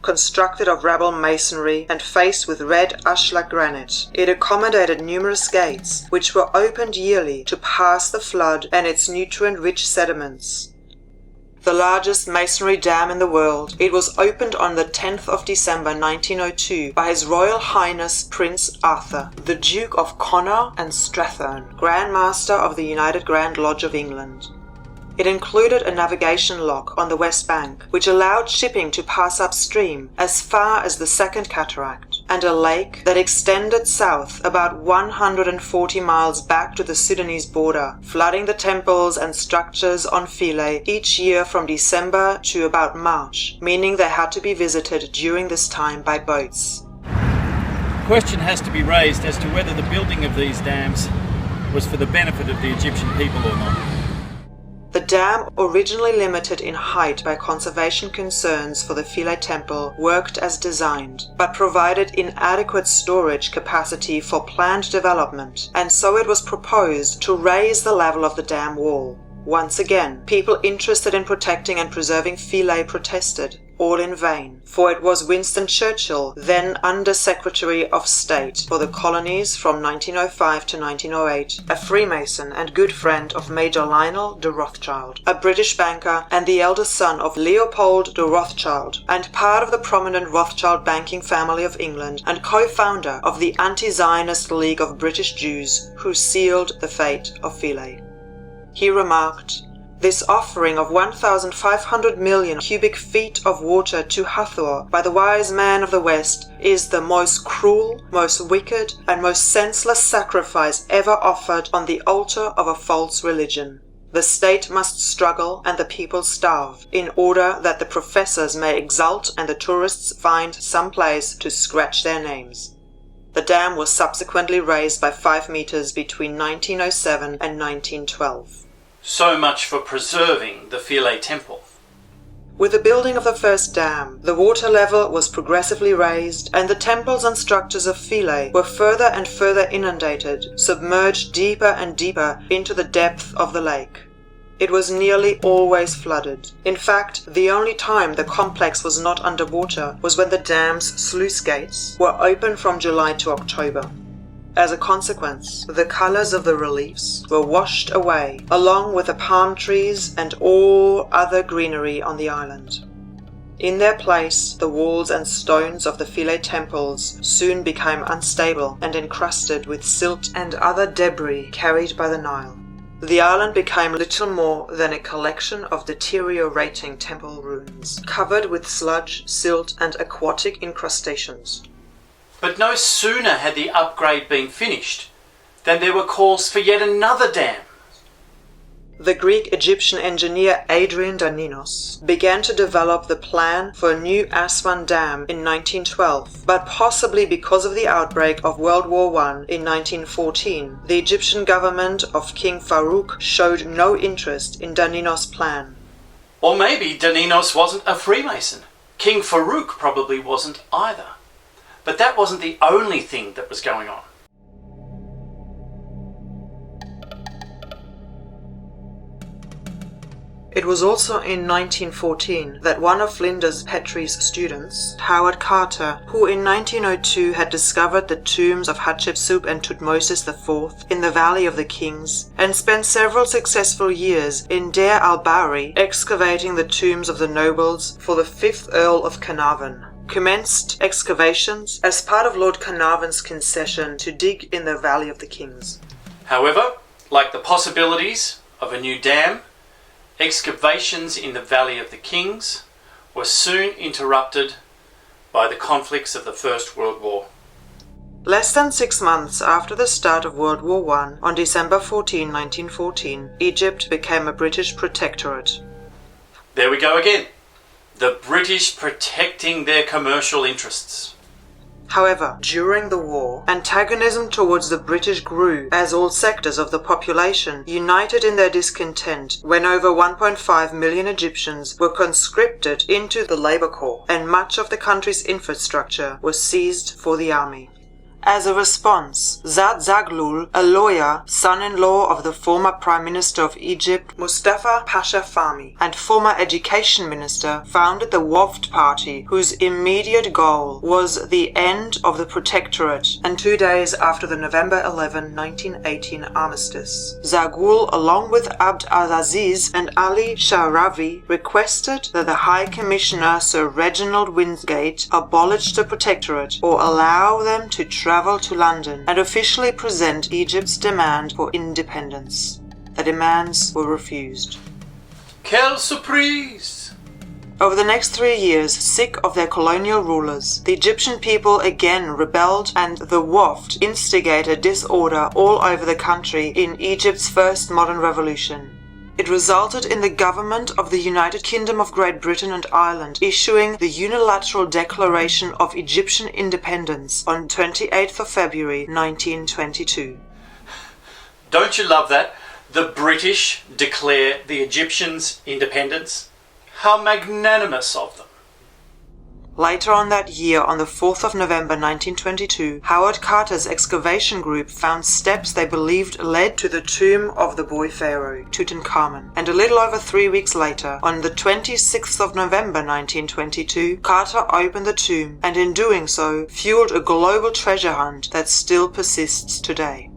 Constructed of rebel masonry and faced with red ashlar granite, it accommodated numerous gates, which were opened yearly to pass the flood and its nutrient-rich sediments. The largest masonry dam in the world, it was opened on the 10th of December 1902 by His Royal Highness Prince Arthur, the Duke of Connaught and Strathern, Grand Master of the United Grand Lodge of England. It included a navigation lock on the west bank, which allowed shipping to pass upstream as far as the Second Cataract, and a lake that extended south about 140 miles back to the Sudanese border, flooding the temples and structures on Philae each year from December to about March, meaning they had to be visited during this time by boats. The question has to be raised as to whether the building of these dams was for the benefit of the Egyptian people or not. The dam, originally limited in height by conservation concerns for the Philae temple, worked as designed, but provided inadequate storage capacity for planned development, and so it was proposed to raise the level of the dam wall. Once again, people interested in protecting and preserving Philae protested, all in vain, for it was Winston Churchill, then Under-Secretary of State for the Colonies from 1905 to 1908, a Freemason and good friend of Major Lionel de Rothschild, a British banker and the eldest son of Leopold de Rothschild, and part of the prominent Rothschild banking family of England and co-founder of the Anti-Zionist League of British Jews, who sealed the fate of Philae. He remarked, "This offering of 1,500 million cubic feet of water to Hathor by the wise man of the West is the most cruel, most wicked, and most senseless sacrifice ever offered on the altar of a false religion. The state must struggle and the people starve, in order that the professors may exult and the tourists find some place to scratch their names." The dam was subsequently raised by 5 meters between 1907 and 1912. So much for preserving the Philae temple. With the building of the first dam, the water level was progressively raised, and the temples and structures of Philae were further and further inundated, submerged deeper and deeper into the depth of the lake. It was nearly always flooded. In fact, the only time the complex was not underwater was when the dam's sluice gates were open from July to October. As a consequence, the colors of the reliefs were washed away, along with the palm trees and all other greenery on the island. In their place, the walls and stones of the Philae temples soon became unstable and encrusted with silt and other debris carried by the Nile. The island became little more than a collection of deteriorating temple ruins, covered with sludge, silt, and aquatic incrustations. But no sooner had the upgrade been finished than there were calls for yet another dam. the Greek-Egyptian engineer Adrian Daninos began to develop the plan for a new Aswan Dam in 1912, but possibly because of the outbreak of World War I in 1914, the Egyptian government of King Farouk showed no interest in Daninos' plan. Or maybe Daninos wasn't a Freemason. King Farouk probably wasn't either. But that wasn't the only thing that was going on. It was also in 1914 that one of Flinders Petrie's students, Howard Carter, who in 1902 had discovered the tombs of Hatshepsut and Tutmosis IV in the Valley of the Kings, and spent several successful years in Deir al-Bahri excavating the tombs of the nobles for the 5th Earl of Carnarvon, commenced excavations as part of Lord Carnarvon's concession to dig in the Valley of the Kings. However, like the possibilities of a new dam, excavations in the Valley of the Kings were soon interrupted by the conflicts of the First World War. Less than 6 months after the start of World War I, on December 14, 1914, Egypt became a British protectorate. There we go again. The British protecting their commercial interests. However, during the war, antagonism towards the British grew as all sectors of the population united in their discontent when over 1.5 million Egyptians were conscripted into the labor corps and much of the country's infrastructure was seized for the army. As a response, Zad Zaghloul, a lawyer, son-in-law of the former Prime Minister of Egypt, Mustafa Pasha Fahmy, and former Education Minister, founded the Wafd Party, whose immediate goal was the end of the Protectorate, and 2 days after the November 11, 1918 armistice. Zaghloul, along with Abd al-Aziz and Ali Sha'rawi, requested that the High Commissioner Sir Reginald Wingate abolish the Protectorate or allow them to travel to London and officially present Egypt's demand for independence. The demands were refused. Quelle surprise! Over the next 3 years, sick of their colonial rulers, the Egyptian people again rebelled and the Wafd instigated disorder all over the country in Egypt's first modern revolution. It resulted in the government of the United Kingdom of Great Britain and Ireland issuing the unilateral Declaration of Egyptian Independence on 28th of February 1922. Don't you love that? The British declare the Egyptians' independence? How magnanimous of them. Later on that year, on the 4th of November 1922, Howard Carter's excavation group found steps they believed led to the tomb of the boy pharaoh, Tutankhamun. And a little over 3 weeks later, on the 26th of November 1922, Carter opened the tomb and in doing so fueled a global treasure hunt that still persists today.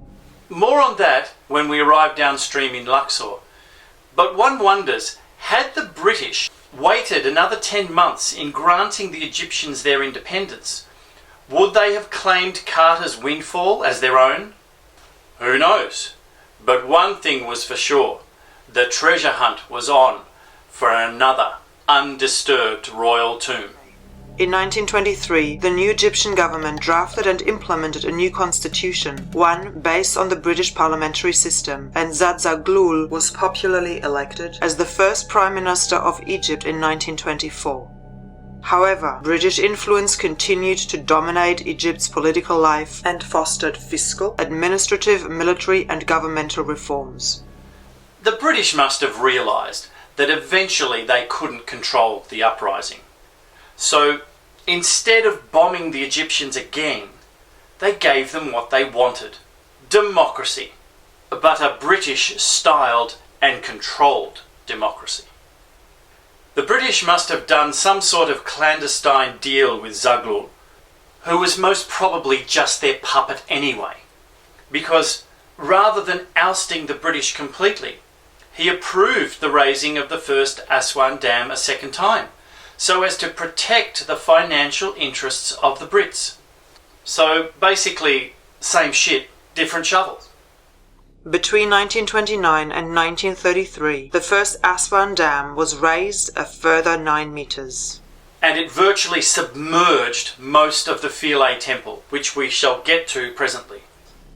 More on that when we arrive downstream in Luxor. But one wonders, had the British waited another 10 months in granting the Egyptians their independence, would they have claimed Carter's windfall as their own? Who knows? But one thing was for sure, the treasure hunt was on for another undisturbed royal tomb. In 1923, the new Egyptian government drafted and implemented a new constitution, one based on the British parliamentary system, and Zad Zaghloul was popularly elected as the first Prime Minister of Egypt in 1924. However, British influence continued to dominate Egypt's political life and fostered fiscal, administrative, military and governmental reforms. The British must have realised that eventually they couldn't control the uprising. So, instead of bombing the Egyptians again, they gave them what they wanted: democracy, but a British-styled and controlled democracy. The British must have done some sort of clandestine deal with Zaghloul, who was most probably just their puppet anyway, because rather than ousting the British completely, he approved the raising of the first Aswan Dam a second time, so as to protect the financial interests of the Brits. So basically, same shit, different shovels. Between 1929 and 1933, the first Aswan Dam was raised a further 9 meters. And it virtually submerged most of the Philae temple, which we shall get to presently.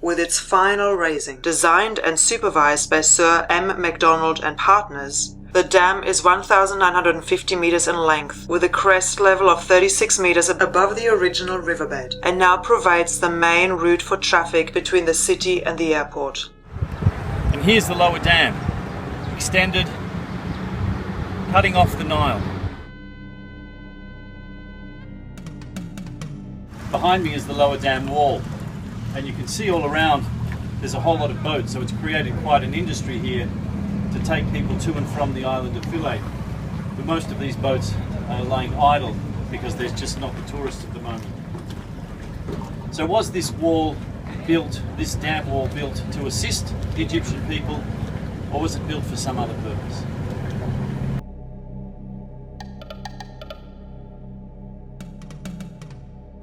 with its final raising. Designed and supervised by Sir M. MacDonald and partners, the dam is 1,950 meters in length, with a crest level of 36 meters above the original riverbed, and now provides the main route for traffic between the city and the airport. And here's the lower dam, extended, cutting off the Nile. Behind me is the lower dam wall, and you can see all around there's a whole lot of boats, so it's created quite an industry here to take people to and from the island of Philae. But most of these boats are laying idle because there's just not the tourists at the moment. So was this wall built, this dam wall built to assist the Egyptian people, or was it built for some other purpose?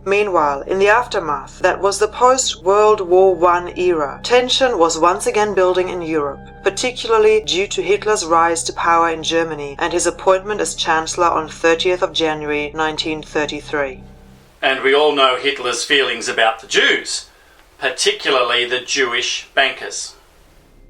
Meanwhile, in the aftermath, that was the post-World War I era, tension was once again building in Europe, particularly due to Hitler's rise to power in Germany and his appointment as Chancellor on 30th of January 1933. And we all know Hitler's feelings about the Jews, particularly the Jewish bankers.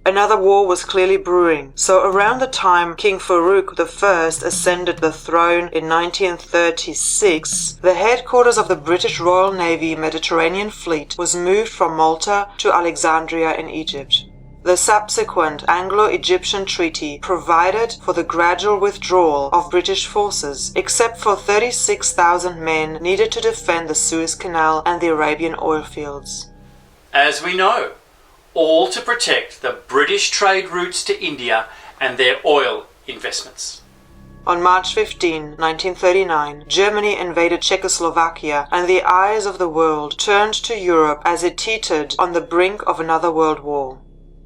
Another war was clearly brewing, so around the time King Farouk I ascended the throne in 1936, the headquarters of the British Royal Navy Mediterranean Fleet was moved from Malta to Alexandria in Egypt. The subsequent Anglo-Egyptian treaty provided for the gradual withdrawal of British forces, except for 36,000 men needed to defend the Suez Canal and the Arabian oil fields. As we know, all to protect the British trade routes to India and their oil investments. On March 15, 1939, Germany invaded Czechoslovakia, and the eyes of the world turned to Europe as it teetered on the brink of another world war.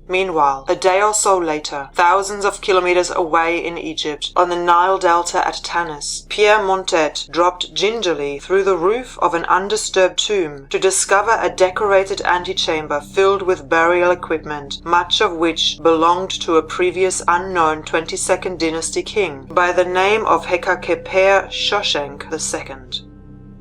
Meanwhile, a day or so later, thousands of kilometers away in Egypt, on the Nile Delta at Tanis, Pierre Montet dropped gingerly through the roof of an undisturbed tomb to discover a decorated antechamber filled with burial equipment, much of which belonged to a previous unknown 22nd dynasty king by the name of Hekakeper Shoshenq II.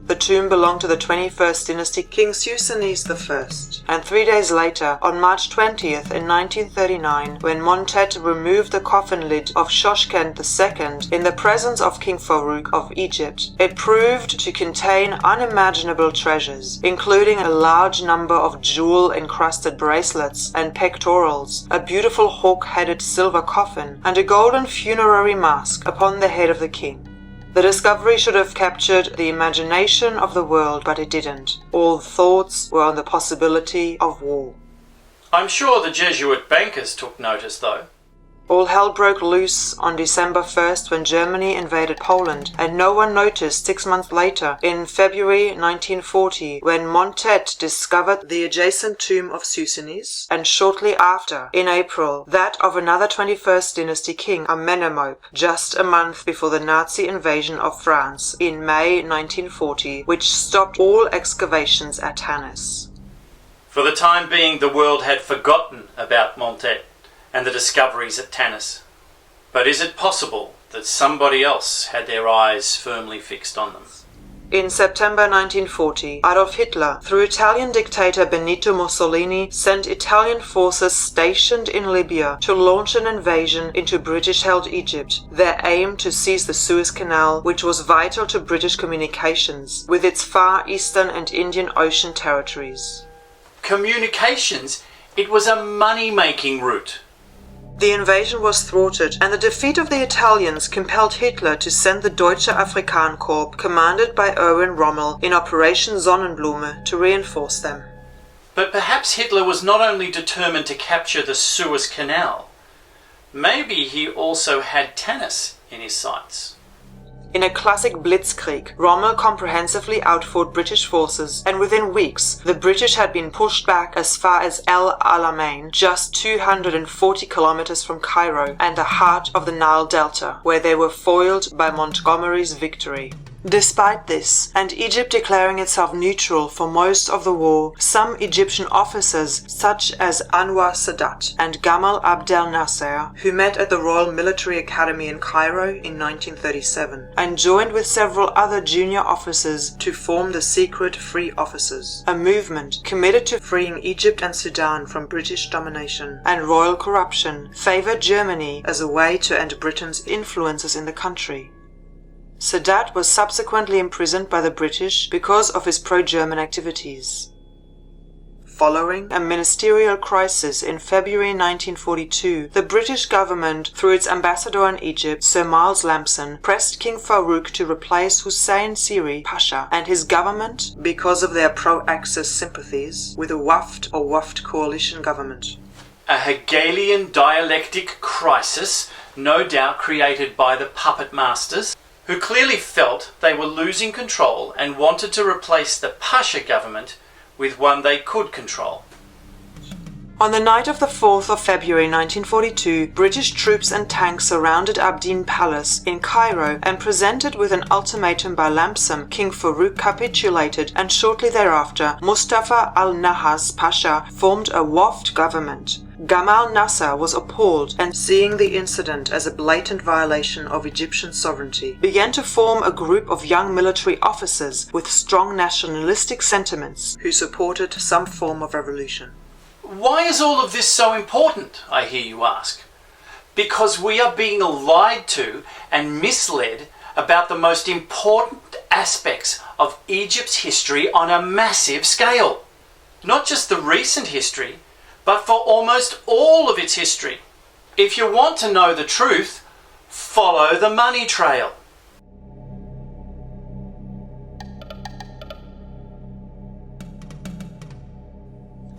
The tomb belonged to the 21st dynasty King Suesones I, and 3 days later, on March 20th in 1939, when Montet removed the coffin lid of Shoshkent II in the presence of King Farouk of Egypt, it proved to contain unimaginable treasures, including a large number of jewel-encrusted bracelets and pectorals, a beautiful hawk-headed silver coffin, and a golden funerary mask upon the head of the king. The discovery should have captured the imagination of the world, but it didn't. All thoughts were on the possibility of war. I'm sure the Jesuit bankers took notice, though. All hell broke loose on December 1st when Germany invaded Poland, and no one noticed 6 months later, in February 1940, when Montet discovered the adjacent tomb of Suesones, and shortly after, in April, that of another 21st dynasty king, Amenemop, just a month before the Nazi invasion of France in May 1940, which stopped all excavations at Tanis. For the time being, the world had forgotten about Montet and the discoveries at Tanis. But is it possible that somebody else had their eyes firmly fixed on them? In September 1940, Adolf Hitler, through Italian dictator Benito Mussolini, sent Italian forces stationed in Libya to launch an invasion into British-held Egypt, their aim to seize the Suez Canal, which was vital to British communications, with its Far Eastern and Indian Ocean territories. Communications? It was a money-making route. The invasion was thwarted, and the defeat of the Italians compelled Hitler to send the Deutsche Afrikanerkorps, commanded by Erwin Rommel, in Operation Sonnenblume to reinforce them. But perhaps Hitler was not only determined to capture the Suez Canal, maybe he also had Tanis in his sights. In a classic blitzkrieg, Rommel comprehensively outfought British forces, and within weeks the British had been pushed back as far as El Alamein, just 240 kilometers from Cairo and the heart of the Nile Delta, where they were foiled by Montgomery's victory. Despite this, and Egypt declaring itself neutral for most of the war, some Egyptian officers such as Anwar Sadat and Gamal Abdel Nasser, who met at the Royal Military Academy in Cairo in 1937, and joined with several other junior officers to form the Secret Free Officers, a movement committed to freeing Egypt and Sudan from British domination and royal corruption, favored Germany as a way to end Britain's influences in the country. Sadat was subsequently imprisoned by the British because of his pro-German activities. Following a ministerial crisis in February 1942, the British government, through its ambassador in Egypt, Sir Miles Lampson, pressed King Farouk to replace Hussein Siri Pasha and his government, because of their pro-Axis sympathies, with a Waft or Waft coalition government. A Hegelian dialectic crisis, no doubt created by the puppet masters, who clearly felt they were losing control and wanted to replace the Pasha government with one they could control. On the night of the 4th of February 1942, British troops and tanks surrounded Abdeen Palace in Cairo, and presented with an ultimatum by Lampson, King Farouk capitulated, and shortly thereafter Mustafa al-Nahas Pasha formed a Waft government. Gamal Nasser was appalled, and seeing the incident as a blatant violation of Egyptian sovereignty, began to form a group of young military officers with strong nationalistic sentiments who supported some form of revolution. Why is all of this so important, I hear you ask? Because we are being lied to and misled about the most important aspects of Egypt's history on a massive scale. Not just the recent history, but for almost all of its history. If you want to know the truth, follow the money trail.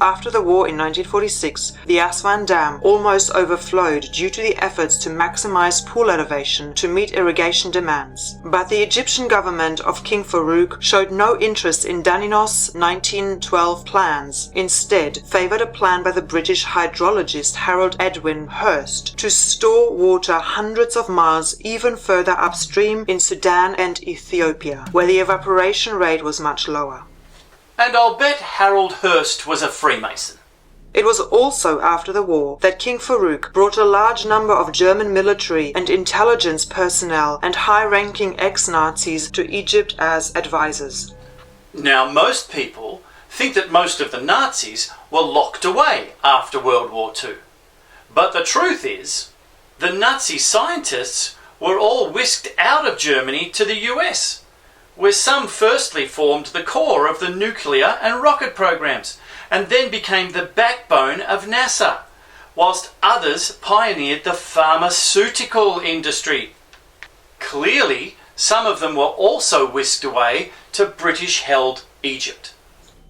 After the war in 1946, the Aswan Dam almost overflowed due to the efforts to maximize pool elevation to meet irrigation demands. But the Egyptian government of King Farouk showed no interest in Daninos' 1912 plans, instead favored a plan by the British hydrologist Harold Edwin Hurst to store water hundreds of miles even further upstream in Sudan and Ethiopia, where the evaporation rate was much lower. And I'll bet Harold Hurst was a Freemason. It was also after the war that King Farouk brought a large number of German military and intelligence personnel and high-ranking ex-Nazis to Egypt as advisors. Now, most people think that most of the Nazis were locked away after World War II. But the truth is, the Nazi scientists were all whisked out of Germany to the US, where some firstly formed the core of the nuclear and rocket programs, and then became the backbone of NASA, whilst others pioneered the pharmaceutical industry. Clearly, some of them were also whisked away to British-held Egypt.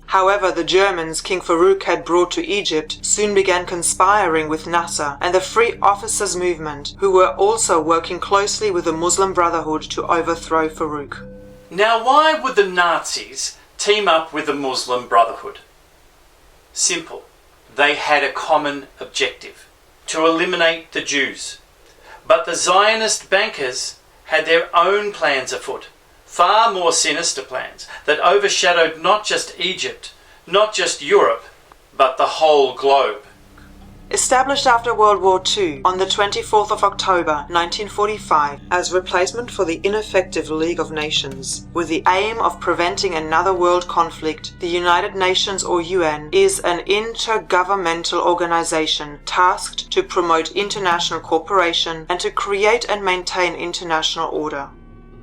However, the Germans King Farouk had brought to Egypt soon began conspiring with Nasser and the Free Officers movement, who were also working closely with the Muslim Brotherhood to overthrow Farouk. Now, why would the Nazis team up with the Muslim Brotherhood? Simple. They had a common objective: to eliminate the Jews. But the Zionist bankers had their own plans afoot, far more sinister plans that overshadowed not just Egypt, not just Europe, but the whole globe. Established after World War II on the 24th of October 1945 as replacement for the ineffective League of Nations, with the aim of preventing another world conflict, the United Nations, or UN, is an intergovernmental organization tasked to promote international cooperation and to create and maintain international order.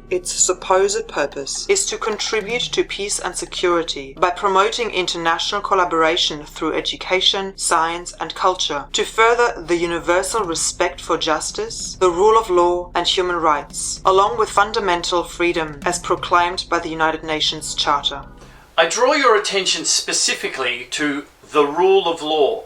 Its supposed purpose is to contribute to peace and security by promoting international collaboration through education, science, and culture, to further the universal respect for justice, the rule of law, and human rights, along with fundamental freedom as proclaimed by the United Nations Charter. I draw your attention specifically to the rule of law,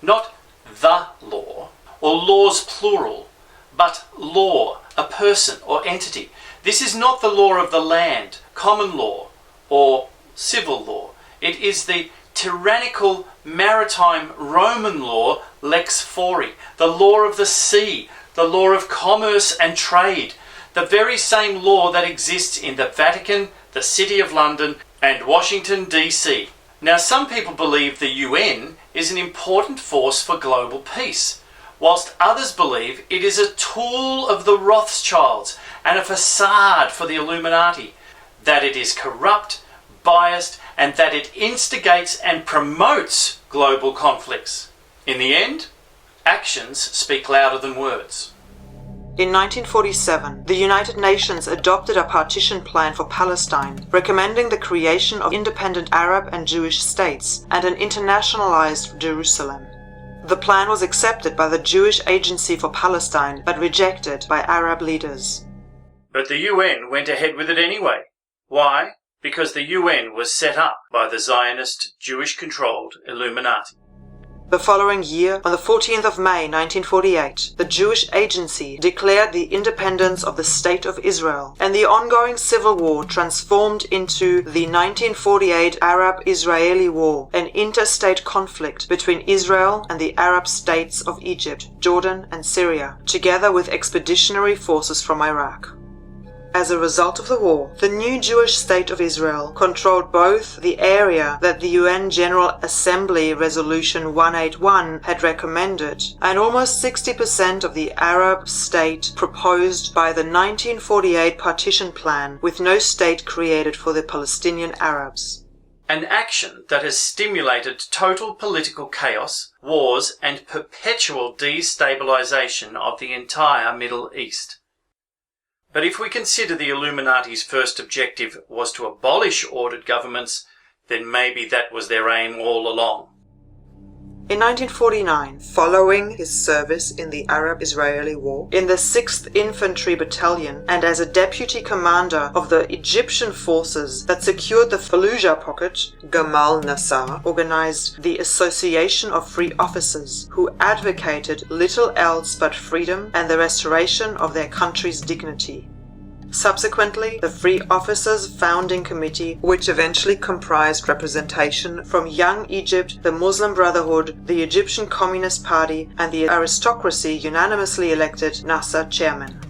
not the law, or laws plural, but law, a person or entity. This is not the law of the land, common law, or civil law. It is the tyrannical maritime Roman law, lex fori, the law of the sea, the law of commerce and trade, the very same law that exists in the Vatican, the City of London, and Washington, D.C. Now, some people believe the UN is an important force for global peace, whilst others believe it is a tool of the Rothschilds and a facade for the Illuminati, that it is corrupt, biased, and that it instigates and promotes global conflicts. In the end, actions speak louder than words. In 1947, the United Nations adopted a partition plan for Palestine, recommending the creation of independent Arab and Jewish states and an internationalized Jerusalem. The plan was accepted by the Jewish Agency for Palestine, but rejected by Arab leaders. But the UN went ahead with it anyway. Why? Because the UN was set up by the Zionist, Jewish-controlled Illuminati. The following year, on the 14th of May 1948, the Jewish Agency declared the independence of the State of Israel, and the ongoing civil war transformed into the 1948 Arab-Israeli War, an interstate conflict between Israel and the Arab states of Egypt, Jordan, and Syria, together with expeditionary forces from Iraq. As a result of the war, the new Jewish state of Israel controlled both the area that the UN General Assembly Resolution 181 had recommended and almost 60% of the Arab state proposed by the 1948 partition plan, with no state created for the Palestinian Arabs. An action that has stimulated total political chaos, wars, and perpetual destabilization of the entire Middle East. But if we consider the Illuminati's first objective was to abolish ordered governments, then maybe that was their aim all along. In 1949, following his service in the Arab-Israeli War, in the 6th Infantry Battalion and as a deputy commander of the Egyptian forces that secured the Fallujah pocket, Gamal Nasser organized the Association of Free Officers, who advocated little else but freedom and the restoration of their country's dignity. Subsequently, the Free Officers Founding Committee, which eventually comprised representation from Young Egypt, the Muslim Brotherhood, the Egyptian Communist Party, and the aristocracy, unanimously elected Nasser chairman.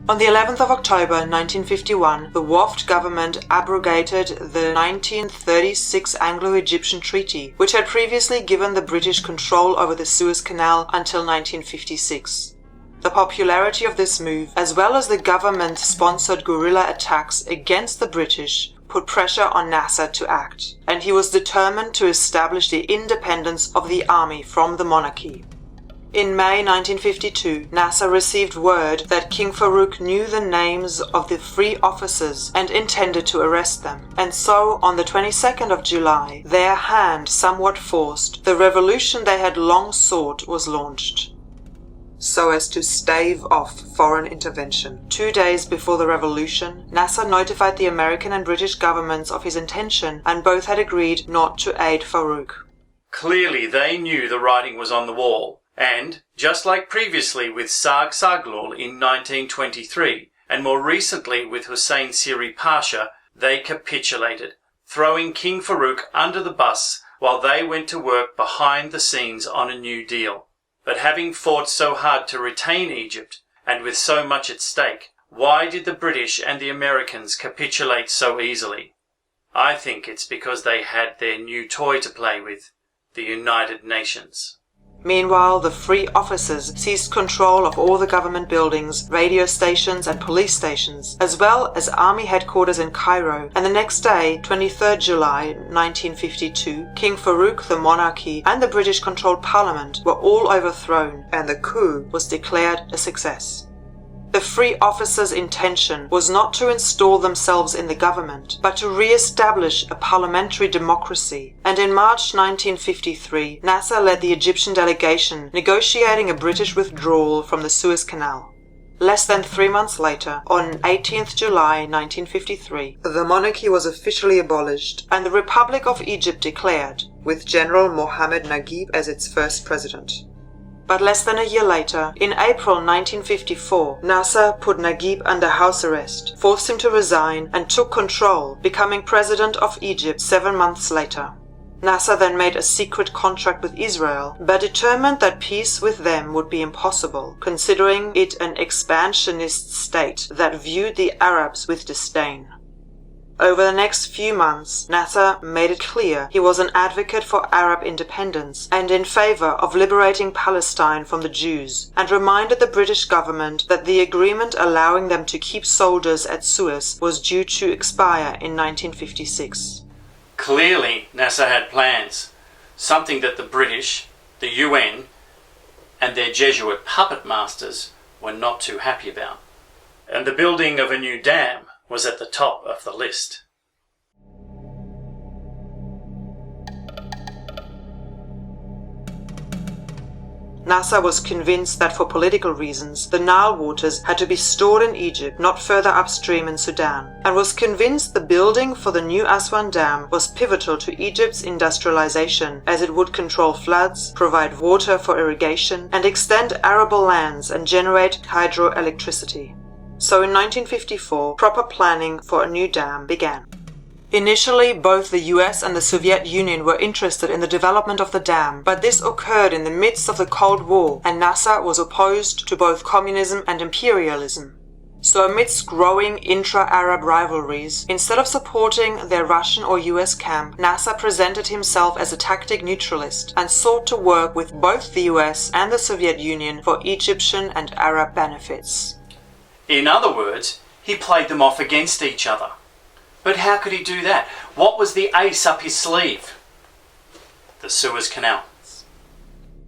On the 11th of October 1951, the Waft government abrogated the 1936 Anglo-Egyptian Treaty, which had previously given the British control over the Suez Canal until 1956. The popularity of this move, as well as the government-sponsored guerrilla attacks against the British, put pressure on Nasser to act, and he was determined to establish the independence of the army from the monarchy. In May 1952, Nasser received word that King Farouk knew the names of the free officers and intended to arrest them, and so on the 22nd of July, their hand somewhat forced, the revolution they had long sought was launched, so as to stave off foreign intervention. 2 days before the revolution, Nasser notified the American and British governments of his intention, and both had agreed not to aid Farouk. Clearly they knew the writing was on the wall, and, just like previously with Sag Saglul in 1923, and more recently with Hussein Siri Pasha, they capitulated, throwing King Farouk under the bus while they went to work behind the scenes on a new deal. But having fought so hard to retain Egypt, and with so much at stake, why did the British and the Americans capitulate so easily? I think it's because they had their new toy to play with, the United Nations. Meanwhile, the free officers seized control of all the government buildings, radio stations and police stations, as well as army headquarters in Cairo, and the next day, 23rd July 1952, King Farouk, the monarchy, and the British-controlled parliament were all overthrown, and the coup was declared a success. The free officers' intention was not to install themselves in the government, but to re-establish a parliamentary democracy, and in March 1953, Nasser led the Egyptian delegation negotiating a British withdrawal from the Suez Canal. Less than 3 months later, on 18th July 1953, the monarchy was officially abolished, and the Republic of Egypt declared, with General Mohammed Naguib as its first president. But less than a year later, in April 1954, Nasser put Naguib under house arrest, forced him to resign, and took control, becoming president of Egypt 7 months later. Nasser then made a secret contract with Israel, but determined that peace with them would be impossible, considering it an expansionist state that viewed the Arabs with disdain. Over the next few months, Nasser made it clear he was an advocate for Arab independence and in favor of liberating Palestine from the Jews, and reminded the British government that the agreement allowing them to keep soldiers at Suez was due to expire in 1956. Clearly, Nasser had plans, something that the British, the UN, and their Jesuit puppet masters were not too happy about. And the building of a new dam was at the top of the list. Nasser was convinced that for political reasons, the Nile waters had to be stored in Egypt, not further upstream in Sudan, and was convinced the building for the new Aswan Dam was pivotal to Egypt's industrialization, as it would control floods, provide water for irrigation, and extend arable lands and generate hydroelectricity. So in 1954, proper planning for a new dam began. Initially, both the US and the Soviet Union were interested in the development of the dam, but this occurred in the midst of the Cold War, and Nasser was opposed to both communism and imperialism. So amidst growing intra-Arab rivalries, instead of supporting their Russian or US camp, Nasser presented himself as a tactic neutralist and sought to work with both the US and the Soviet Union for Egyptian and Arab benefits. In other words, he played them off against each other. But how could he do that? What was the ace up his sleeve? The Suez Canal.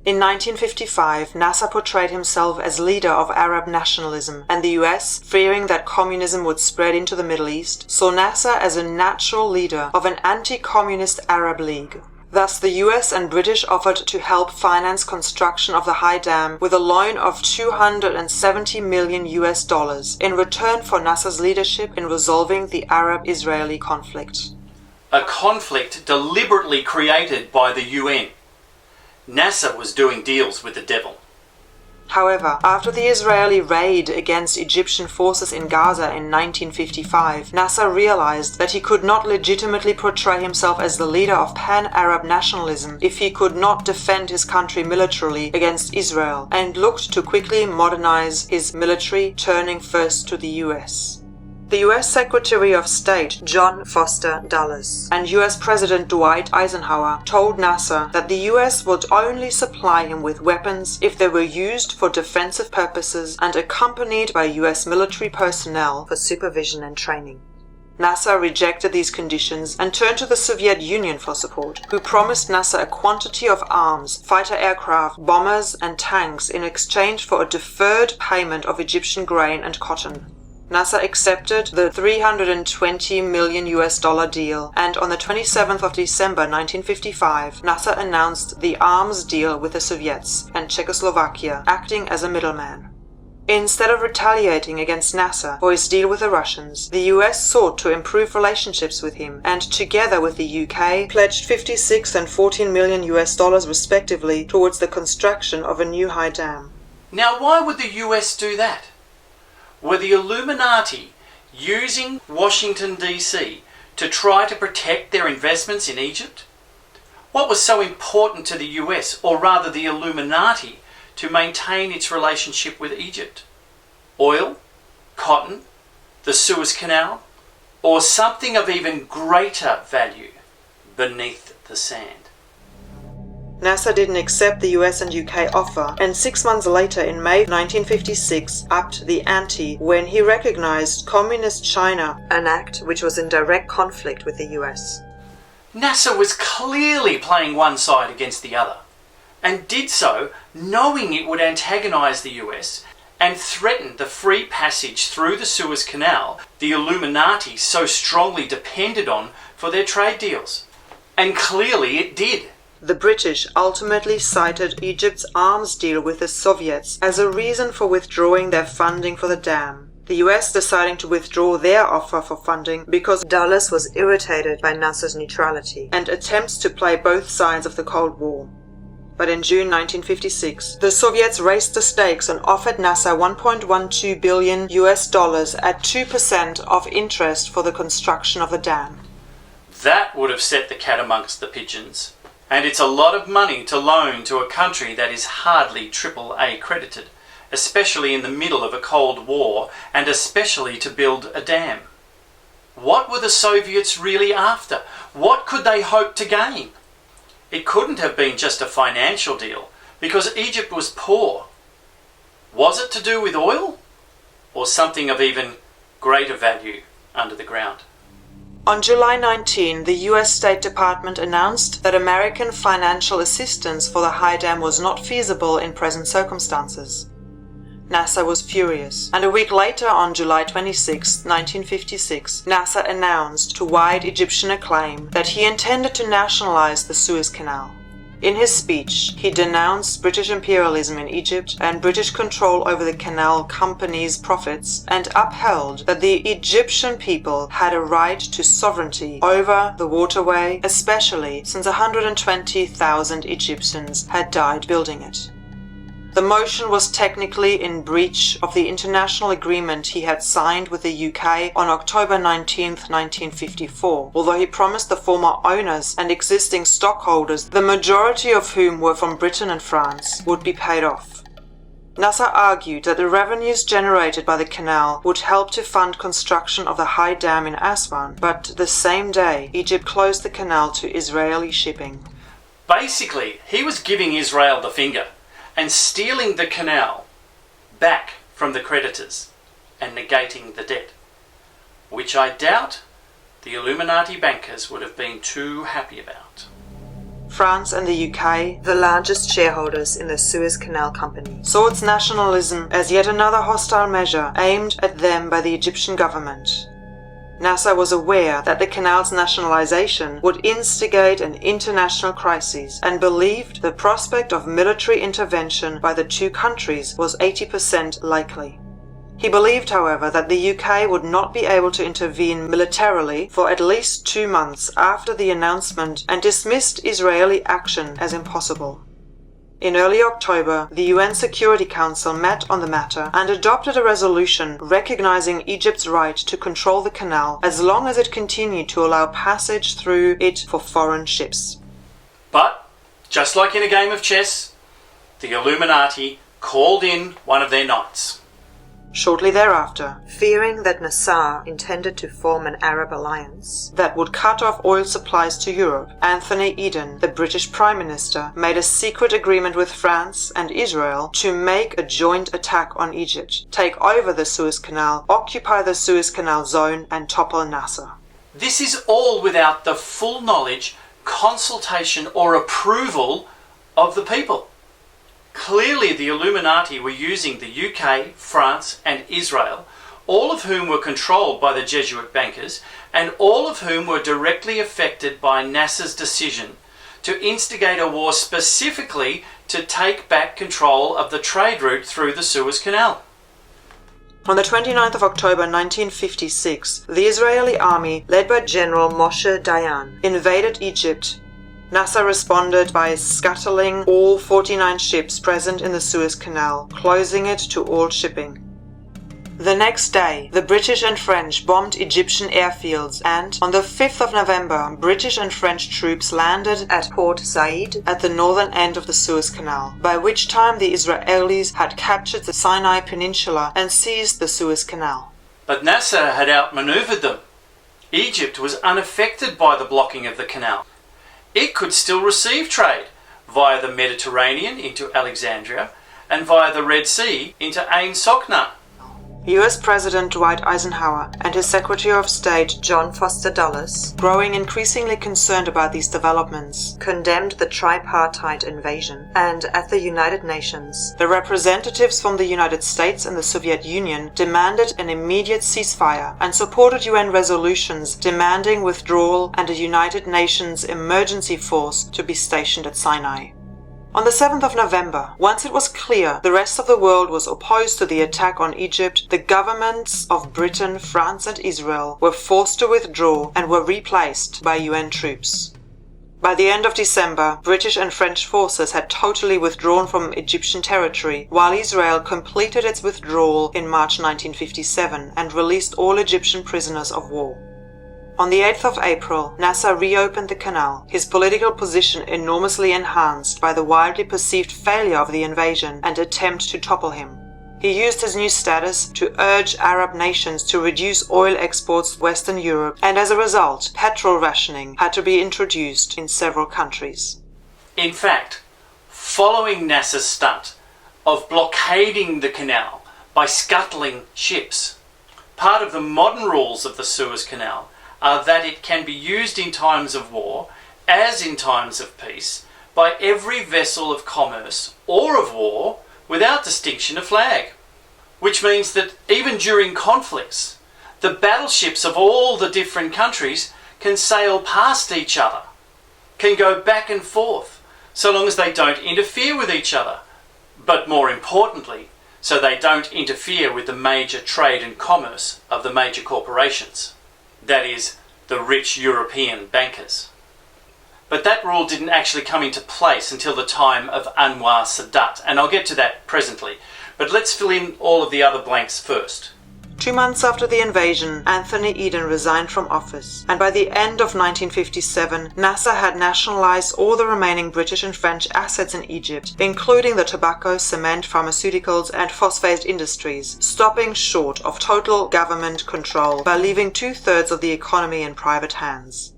In 1955, Nasser portrayed himself as leader of Arab nationalism, and the US, fearing that communism would spread into the Middle East, saw Nasser as a natural leader of an anti-communist Arab League. Thus, the US and British offered to help finance construction of the High Dam with a loan of $270 million in return for Nasser's leadership in resolving the Arab-Israeli conflict. A conflict deliberately created by the UN. Nasser was doing deals with the devil. However, after the Israeli raid against Egyptian forces in Gaza in 1955, Nasser realized that he could not legitimately portray himself as the leader of pan-Arab nationalism if he could not defend his country militarily against Israel, and looked to quickly modernize his military, turning first to the US. The US Secretary of State John Foster Dulles and US President Dwight Eisenhower told Nasser that the US would only supply him with weapons if they were used for defensive purposes and accompanied by US military personnel for supervision and training. Nasser rejected these conditions and turned to the Soviet Union for support, who promised Nasser a quantity of arms, fighter aircraft, bombers and tanks in exchange for a deferred payment of Egyptian grain and cotton. Nasser accepted the $320 million deal, and on the 27th of December 1955, Nasser announced the arms deal with the Soviets and Czechoslovakia, acting as a middleman. Instead of retaliating against Nasser for his deal with the Russians, the US sought to improve relationships with him, and together with the UK, pledged $56 and $14 million respectively towards the construction of a new high dam. Now, why would the US do that? Were the Illuminati using Washington, D.C. to try to protect their investments in Egypt? What was so important to the US, or rather the Illuminati, to maintain its relationship with Egypt? Oil? Cotton? The Suez Canal? Or something of even greater value beneath the sand? Nasser didn't accept the US and UK offer, and 6 months later in May 1956 upped the ante when he recognized Communist China, an act which was in direct conflict with the US. Nasser was clearly playing one side against the other, and did so knowing it would antagonize the US and threaten the free passage through the Suez Canal the Illuminati so strongly depended on for their trade deals. And clearly it did. The British ultimately cited Egypt's arms deal with the Soviets as a reason for withdrawing their funding for the dam, the US deciding to withdraw their offer for funding because Dulles was irritated by Nasser's neutrality and attempts to play both sides of the Cold War. But in June 1956, the Soviets raised the stakes and offered Nasser $1.12 billion at 2% of interest for the construction of the dam. That would have set the cat amongst the pigeons, and it's a lot of money to loan to a country that is hardly AAA credited, especially in the middle of a Cold War, and especially to build a dam. What were the Soviets really after? What could they hope to gain? It couldn't have been just a financial deal, because Egypt was poor. Was it to do with oil? Or something of even greater value under the ground? On July 19, the US State Department announced that American financial assistance for the High Dam was not feasible in present circumstances. Nasser was furious, and a week later, on July 26, 1956, Nasser announced to wide Egyptian acclaim that he intended to nationalize the Suez Canal. In his speech, he denounced British imperialism in Egypt and British control over the canal company's profits, and upheld that the Egyptian people had a right to sovereignty over the waterway, especially since 120,000 Egyptians had died building it. The motion was technically in breach of the international agreement he had signed with the UK on October 19, 1954, although he promised the former owners and existing stockholders, the majority of whom were from Britain and France, would be paid off. Nasser argued that the revenues generated by the canal would help to fund construction of the High Dam in Aswan, but the same day Egypt closed the canal to Israeli shipping. Basically, he was giving Israel the finger and stealing the canal back from the creditors and negating the debt, which I doubt the Illuminati bankers would have been too happy about. France and the UK, the largest shareholders in the Suez Canal Company, saw its nationalism as yet another hostile measure aimed at them by the Egyptian government. Nasser was aware that the canal's nationalization would instigate an international crisis and believed the prospect of military intervention by the two countries was 80% likely. He believed, however, that the UK would not be able to intervene militarily for at least 2 months after the announcement, and dismissed Israeli action as impossible. In early October, the UN Security Council met on the matter and adopted a resolution recognizing Egypt's right to control the canal as long as it continued to allow passage through it for foreign ships. But, just like in a game of chess, the Illuminati called in one of their knights. Shortly thereafter, fearing that Nasser intended to form an Arab alliance that would cut off oil supplies to Europe, Anthony Eden, the British Prime Minister, made a secret agreement with France and Israel to make a joint attack on Egypt, take over the Suez Canal, occupy the Suez Canal zone, and topple Nasser. This is all without the full knowledge, consultation, or approval of the people. Clearly the Illuminati were using the UK, France and Israel, all of whom were controlled by the Jesuit bankers, and all of whom were directly affected by Nasser's decision to instigate a war specifically to take back control of the trade route through the Suez Canal. On the 29th of October 1956, the Israeli army, led by General Moshe Dayan, invaded Egypt. Nasser responded by scuttling all 49 ships present in the Suez Canal, closing it to all shipping. The next day, the British and French bombed Egyptian airfields, and on the 5th of November, British and French troops landed at Port Said at the northern end of the Suez Canal, by which time the Israelis had captured the Sinai Peninsula and seized the Suez Canal. But Nasser had outmaneuvered them. Egypt was unaffected by the blocking of the canal. It could still receive trade via the Mediterranean into Alexandria and via the Red Sea into Ain Sokna. US President Dwight Eisenhower and his Secretary of State John Foster Dulles, growing increasingly concerned about these developments, condemned the tripartite invasion, and at the United Nations, the representatives from the United States and the Soviet Union demanded an immediate ceasefire and supported UN resolutions demanding withdrawal and a United Nations emergency force to be stationed at Sinai. On the 7th of November, once it was clear the rest of the world was opposed to the attack on Egypt, the governments of Britain, France and Israel were forced to withdraw and were replaced by UN troops. By the end of December, British and French forces had totally withdrawn from Egyptian territory, while Israel completed its withdrawal in March 1957 and released all Egyptian prisoners of war. On the 8th of April, Nasser reopened the canal, his political position enormously enhanced by the widely perceived failure of the invasion and attempt to topple him. He used his new status to urge Arab nations to reduce oil exports to Western Europe, and as a result, petrol rationing had to be introduced in several countries. In fact, following Nasser's stunt of blockading the canal by scuttling ships, part of the modern rules of the Suez Canal are that it can be used in times of war, as in times of peace, by every vessel of commerce or of war without distinction of flag. Which means that even during conflicts, the battleships of all the different countries can sail past each other, can go back and forth, so long as they don't interfere with each other. But more importantly, so they don't interfere with the major trade and commerce of the major corporations. That is, the rich European bankers. But that rule didn't actually come into place until the time of Anwar Sadat, and I'll get to that presently. But let's fill in all of the other blanks first. 2 months after the invasion, Anthony Eden resigned from office, and by the end of 1957, Nasser had nationalized all the remaining British and French assets in Egypt, including the tobacco, cement, pharmaceuticals, and phosphate industries, stopping short of total government control by leaving 2/3 of the economy in private hands.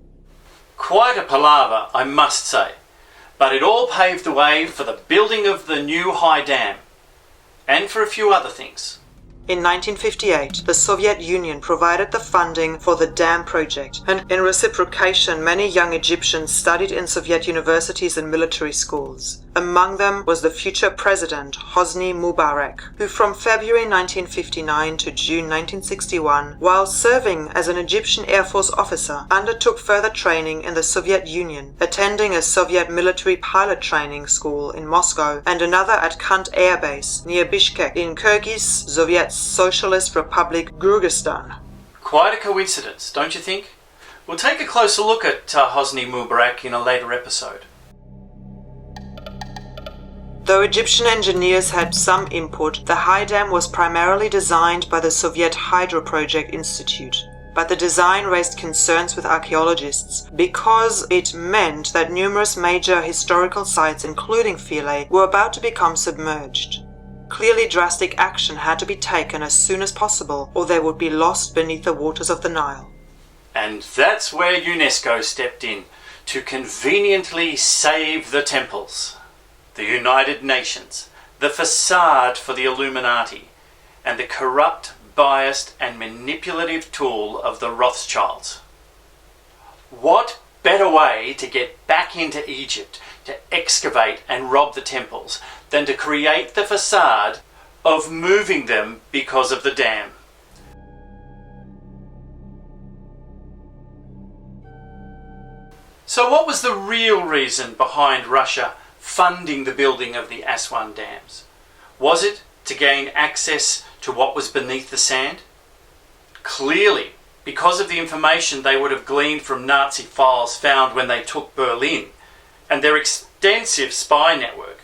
Quite a palaver, I must say, but it all paved the way for the building of the new High Dam, and for a few other things. In 1958, the Soviet Union provided the funding for the dam project, and in reciprocation, many young Egyptians studied in Soviet universities and military schools. Among them was the future president, Hosni Mubarak, who from February 1959 to June 1961, while serving as an Egyptian Air Force officer, undertook further training in the Soviet Union, attending a Soviet military pilot training school in Moscow and another at Kant Air Base near Bishkek in Kyrgyz Soviet Socialist Republic Kyrgyzstan. Quite a coincidence, don't you think? We'll take a closer look at Hosni Mubarak in a later episode. Though Egyptian engineers had some input, the High Dam was primarily designed by the Soviet Hydro Project Institute. But the design raised concerns with archaeologists because it meant that numerous major historical sites, including Philae, were about to become submerged. Clearly, drastic action had to be taken as soon as possible, or they would be lost beneath the waters of the Nile. And that's where UNESCO stepped in, to conveniently save the temples, the United Nations, the facade for the Illuminati, and the corrupt, biased and manipulative tool of the Rothschilds. What better way to get back into Egypt, to excavate and rob the temples, than to create the facade of moving them because of the dam? So what was the real reason behind Russia funding the building of the Aswan dams? Was it to gain access to what was beneath the sand? Clearly, because of the information they would have gleaned from Nazi files found when they took Berlin, and their extensive spy network,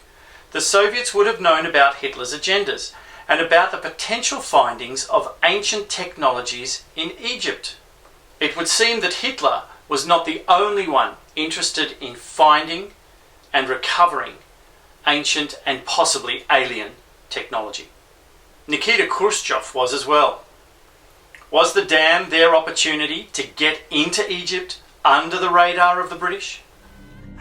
the Soviets would have known about Hitler's agendas and about the potential findings of ancient technologies in Egypt. It would seem that Hitler was not the only one interested in finding and recovering ancient and possibly alien technology. Nikita Khrushchev was as well. Was the dam their opportunity to get into Egypt under the radar of the British?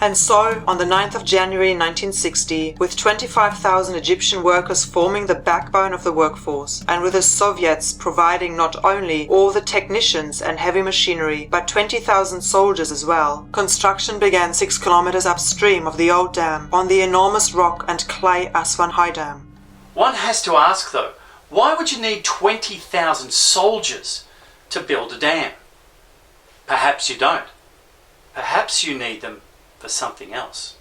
And so, on the 9th of January 1960, with 25,000 Egyptian workers forming the backbone of the workforce, and with the Soviets providing not only all the technicians and heavy machinery, but 20,000 soldiers as well, construction began 6 kilometers upstream of the old dam, on the enormous rock and clay Aswan High Dam. One has to ask though, why would you need 20,000 soldiers to build a dam? Perhaps you don't. Perhaps you need them for something else.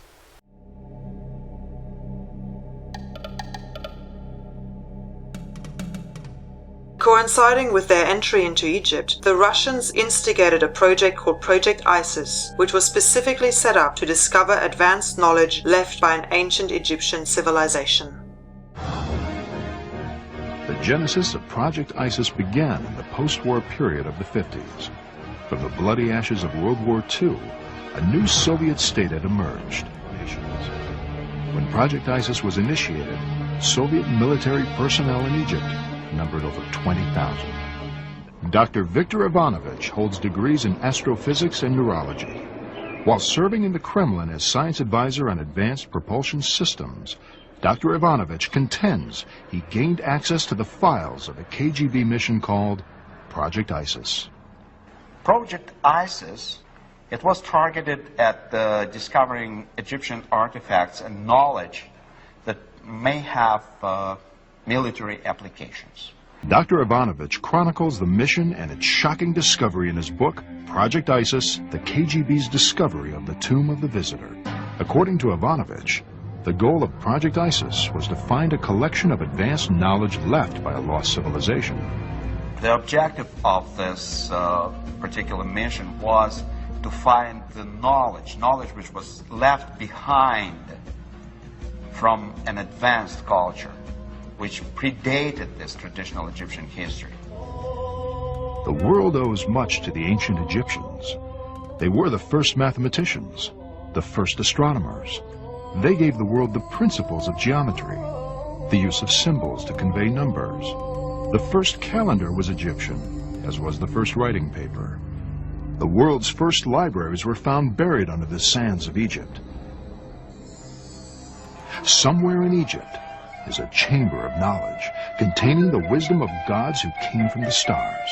Coinciding with their entry into Egypt, the Russians instigated a project called Project Isis, which was specifically set up to discover advanced knowledge left by an ancient Egyptian civilization. The genesis of Project Isis began in the post-war period of the 50s. From the bloody ashes of World War II, a new Soviet state had emerged. When Project ISIS was initiated, Soviet military personnel in Egypt numbered over 20,000. Dr. Viktor Ivanovich holds degrees in astrophysics and neurology. While serving in the Kremlin as science advisor on advanced propulsion systems, Dr. Ivanovich contends he gained access to the files of a KGB mission called Project ISIS. Project ISIS, it was targeted at discovering Egyptian artifacts and knowledge that may have military applications. Dr. Ivanovich chronicles the mission and its shocking discovery in his book, Project ISIS, the KGB's discovery of the Tomb of the Visitor. According to Ivanovich, the goal of Project ISIS was to find a collection of advanced knowledge left by a lost civilization. The objective of this particular mission was to find the knowledge which was left behind from an advanced culture which predated this traditional Egyptian history. The world owes much to the ancient Egyptians. They were the first mathematicians, the first astronomers. They gave the world the principles of geometry, the use of symbols to convey numbers. The first calendar was Egyptian, as was the first writing paper. The world's first libraries were found buried under the sands of Egypt. Somewhere in Egypt is a chamber of knowledge containing the wisdom of gods who came from the stars.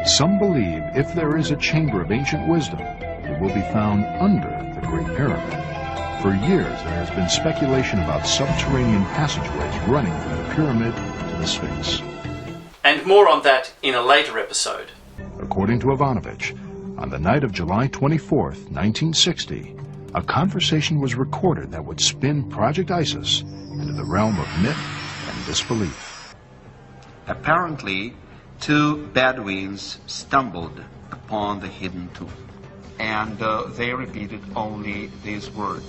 Some believe if there is a chamber of ancient wisdom, it will be found under the Great Pyramid. For years, there has been speculation about subterranean passageways running from the pyramid to the Sphinx. And more on that in a later episode. According to Ivanovich, on the night of July 24th, 1960, a conversation was recorded that would spin Project ISIS into the realm of myth and disbelief. Apparently, two Bedouins stumbled upon the hidden tomb, and they repeated only these words,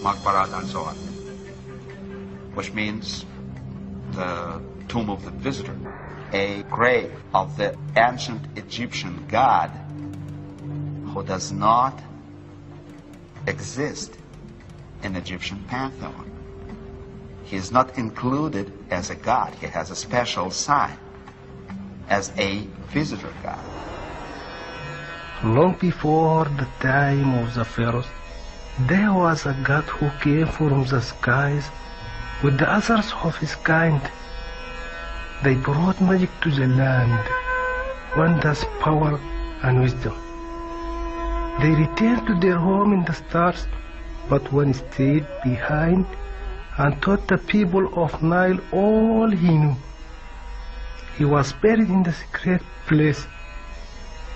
Maqbarat al-Zohar, which means the tomb of the visitor, a grave of the ancient Egyptian god who does not exist in Egyptian pantheon. He is not included as a god. He has a special sign as a visitor god. Long before the time of the pharaohs, there was a god who came from the skies with the others of his kind. They brought magic to the land, wonders, power, and wisdom. They returned to their home in the stars, but one stayed behind and taught the people of Nile all he knew. He was buried in the secret place.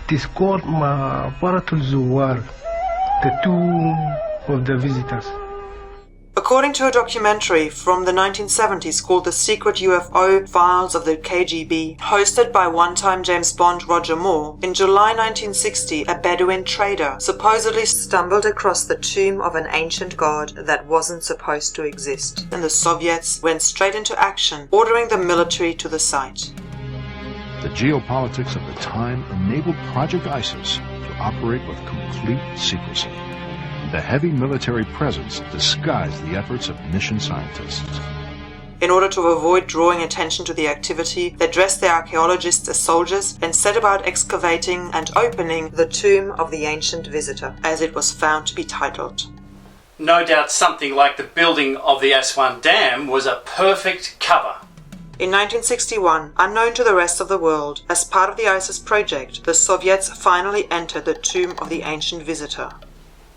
It is called Maqbarat al-Zuwar, the tomb of the visitors. According to a documentary from the 1970s called The Secret UFO Files of the KGB, hosted by one-time James Bond Roger Moore, in July 1960, a Bedouin trader supposedly stumbled across the tomb of an ancient god that wasn't supposed to exist, and the Soviets went straight into action, ordering the military to the site. The geopolitics of the time enabled Project ISIS to operate with complete secrecy. The heavy military presence disguised the efforts of mission scientists. In order to avoid drawing attention to the activity, they dressed their archaeologists as soldiers and set about excavating and opening the tomb of the ancient visitor, as it was found to be titled. No doubt something like the building of the Aswan Dam was a perfect cover. In 1961, unknown to the rest of the world, as part of the ISIS project, the Soviets finally entered the tomb of the ancient visitor.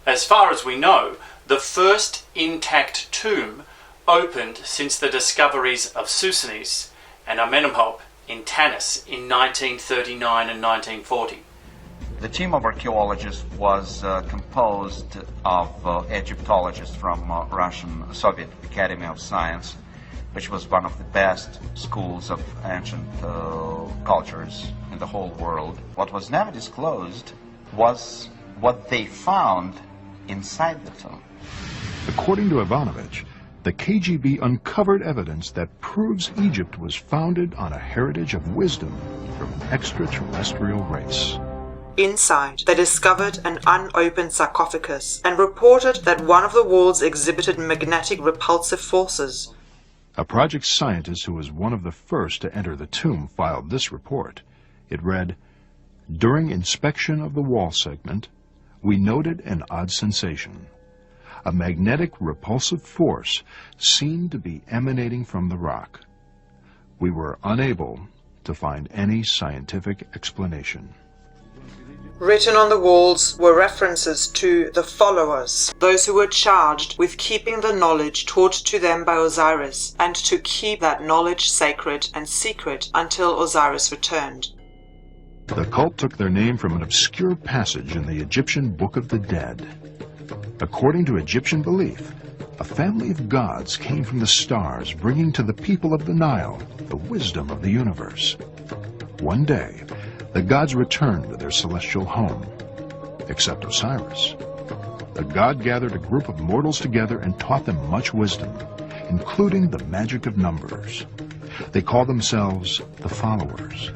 As far as we know, the first intact tomb opened since the discoveries of Susanis and Amenemhotep in Tanis in 1939 and 1940. The team of archaeologists was composed of Egyptologists from Russian Soviet Academy of Science, which was one of the best schools of ancient cultures in the whole world. What was never disclosed was what they found inside the tomb. According to Ivanovich, the KGB uncovered evidence that proves Egypt was founded on a heritage of wisdom from an extraterrestrial race. Inside, they discovered an unopened sarcophagus and reported that one of the walls exhibited magnetic repulsive forces. A project scientist who was one of the first to enter the tomb filed this report. It read, "During inspection of the wall segment, we noted an odd sensation. A magnetic repulsive force seemed to be emanating from the rock. We were unable to find any scientific explanation." Written on the walls were references to the followers, those who were charged with keeping the knowledge taught to them by Osiris, and to keep that knowledge sacred and secret until Osiris returned. The cult took their name from an obscure passage in the Egyptian Book of the Dead. According to Egyptian belief, a family of gods came from the stars, bringing to the people of the Nile the wisdom of the universe. One day, the gods returned to their celestial home, except Osiris. The god gathered a group of mortals together and taught them much wisdom, including the magic of numbers. They called themselves the followers.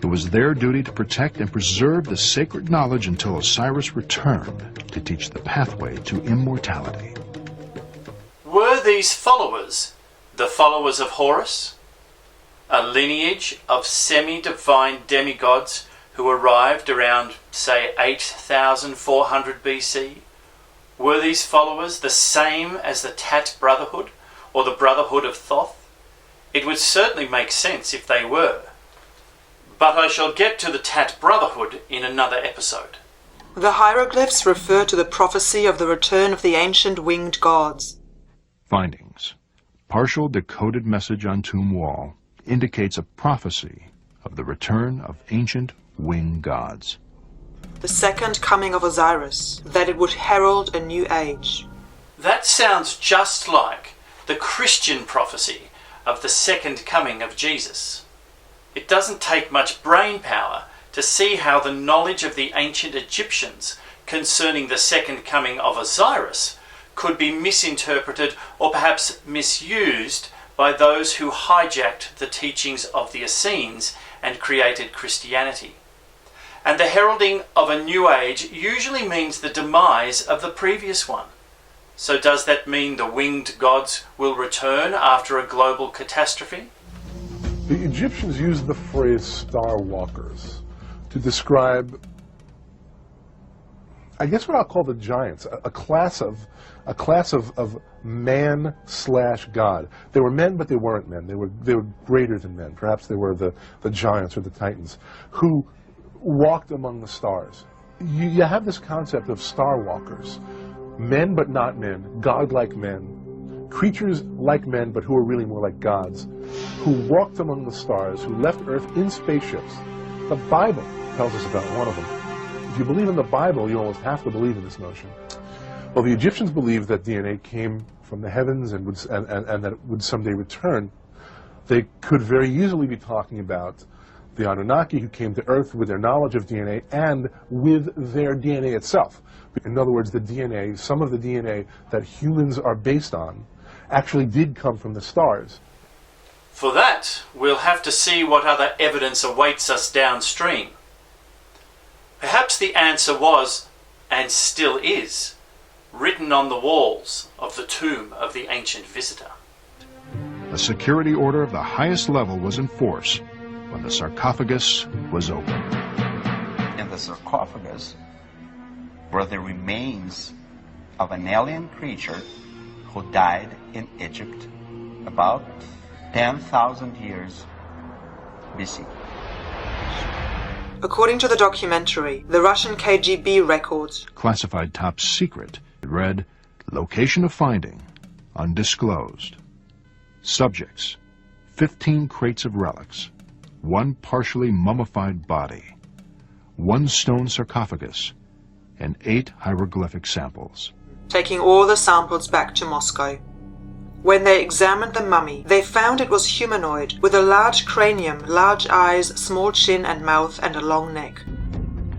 It was their duty to protect and preserve the sacred knowledge until Osiris returned to teach the pathway to immortality. Were these followers the followers of Horus? A lineage of semi-divine demigods who arrived around, say, 8400 BC? Were these followers the same as the Tat Brotherhood or the Brotherhood of Thoth? It would certainly make sense if they were. But I shall get to the Tat Brotherhood in another episode. The hieroglyphs refer to the prophecy of the return of the ancient winged gods. Findings. Partial decoded message on tomb wall indicates a prophecy of the return of ancient winged gods. The second coming of Osiris, that it would herald a new age. That sounds just like the Christian prophecy of the second coming of Jesus. It doesn't take much brain power to see how the knowledge of the ancient Egyptians concerning the second coming of Osiris could be misinterpreted or perhaps misused by those who hijacked the teachings of the Essenes and created Christianity. And the heralding of a new age usually means the demise of the previous one. So does that mean the winged gods will return after a global catastrophe? The Egyptians used the phrase star walkers to describe, I guess what I'll call the giants, a class of man/God. They were men, but they weren't men. They were greater than men. Perhaps they were the giants or the titans who walked among the stars. You have this concept of star walkers, men but not men, God-like men, creatures like men but who are really more like gods, who walked among the stars, who left Earth in spaceships. The Bible tells us about one of them. If you believe in the Bible, you almost have to believe in this notion. Well, the Egyptians believed that DNA came from the heavens and that it would someday return. They could very easily be talking about the Anunnaki who came to Earth with their knowledge of DNA and with their DNA itself. In other words, the DNA, some of the DNA that humans are based on, actually did come from the stars. For that, we'll have to see what other evidence awaits us downstream. Perhaps the answer was, and still is, written on the walls of the tomb of the ancient visitor. A security order of the highest level was in force when the sarcophagus was opened. In the sarcophagus were the remains of an alien creature who died in Egypt about 10,000 years BC. According to the documentary, the Russian KGB records Classified top secret. It read, location of finding, undisclosed. Subjects, 15 crates of relics, 1 partially mummified body, 1 stone sarcophagus, and 8 hieroglyphic samples. taking all the samples back to Moscow. When they examined the mummy, they found it was humanoid, with a large cranium, large eyes, small chin and mouth, and a long neck.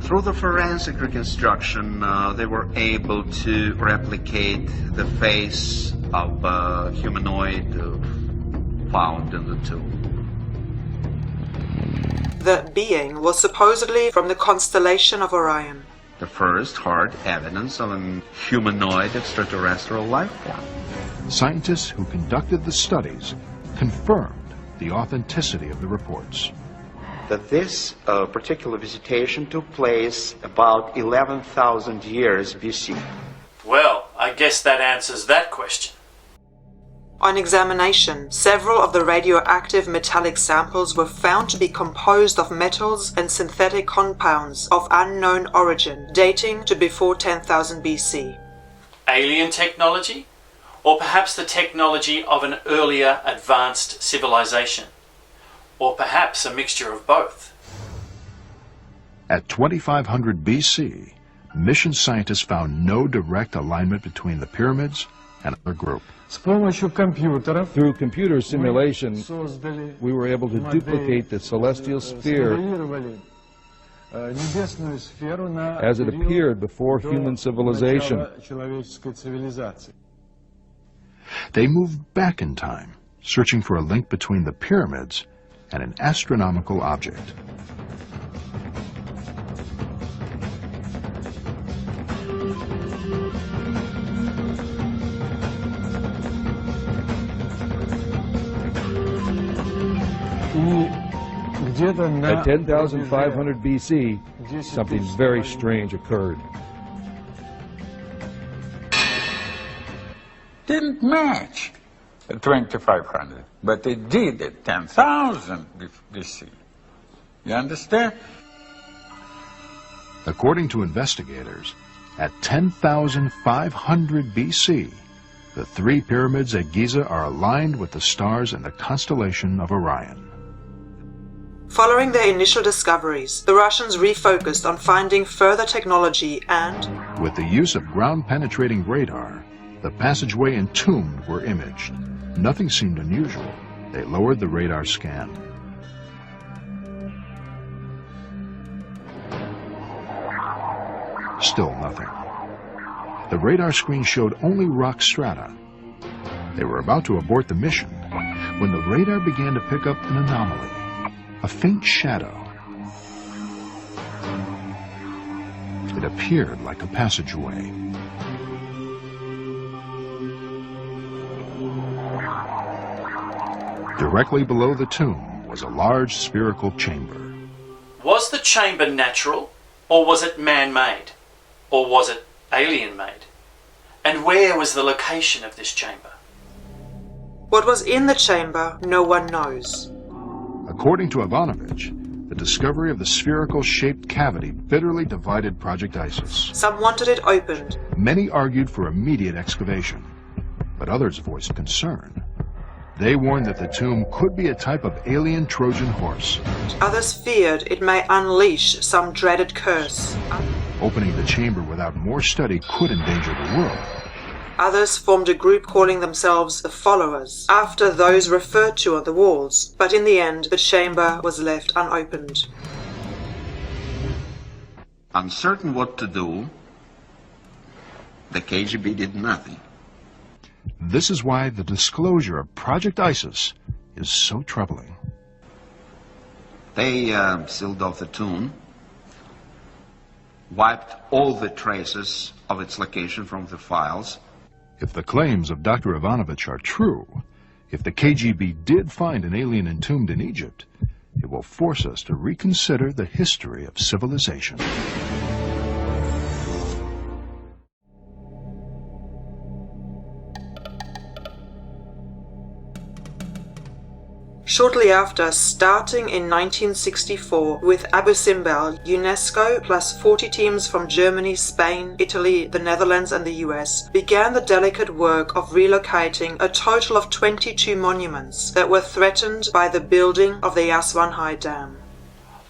Through the forensic reconstruction, they were able to replicate the face of a humanoid found in the tomb. The being was supposedly from the constellation of Orion. The first hard evidence of a humanoid extraterrestrial life form. Scientists who conducted the studies confirmed the authenticity of the reports. That this particular visitation took place about 11,000 years BC. Well, I guess that answers that question. On examination, several of the radioactive metallic samples were found to be composed of metals and synthetic compounds of unknown origin, dating to before 10,000 BC. Alien technology? Or perhaps the technology of an earlier advanced civilization? Or perhaps a mixture of both? At 2500 BC, mission scientists found no direct alignment between the pyramids and our group. Through computer simulation, we were able to duplicate the celestial sphere as it appeared before human civilization. They moved back in time, searching for a link between the pyramids and an astronomical object. At 10,500 BC, something very strange occurred. Didn't match at 2,500, but it did at 10,000 BC. You understand? According to investigators, at 10,500 BC, the three pyramids at Giza are aligned with the stars in the constellation of Orion. Following their initial discoveries, the Russians refocused on finding further technology and, with the use of ground-penetrating radar, the passageway and tomb were imaged. Nothing seemed unusual. They lowered the radar scan. Still nothing. The radar screen showed only rock strata. They were about to abort the mission when the radar began to pick up an anomaly, a faint shadow. It appeared like a passageway. Directly below the tomb was a large spherical chamber. Was the chamber natural, or was it man-made? Or was it alien-made? And where was the location of this chamber? what was in the chamber no one knows. According to Ivanovich, the discovery of the spherical-shaped cavity bitterly divided Project ISIS. Some wanted it opened. Many argued for immediate excavation, but others voiced concern. They warned that the tomb could be a type of alien Trojan horse. Others feared it may unleash some dreaded curse. Opening the chamber without more study could endanger the world. Others formed a group calling themselves the Followers, after those referred to on the walls, but in the end the chamber was left unopened. Uncertain what to do, the KGB did nothing. This is why the disclosure of Project ISIS is so troubling. They sealed off the tomb, wiped all the traces of its location from the files. If the claims of Dr. Ivanovich are true, if the KGB did find an alien entombed in Egypt, it will force us to reconsider the history of civilization. Shortly after, starting in 1964 with Abu Simbel, UNESCO plus 40 teams from Germany, Spain, Italy, the Netherlands and the US began the delicate work of relocating a total of 22 monuments that were threatened by the building of the Aswan High Dam.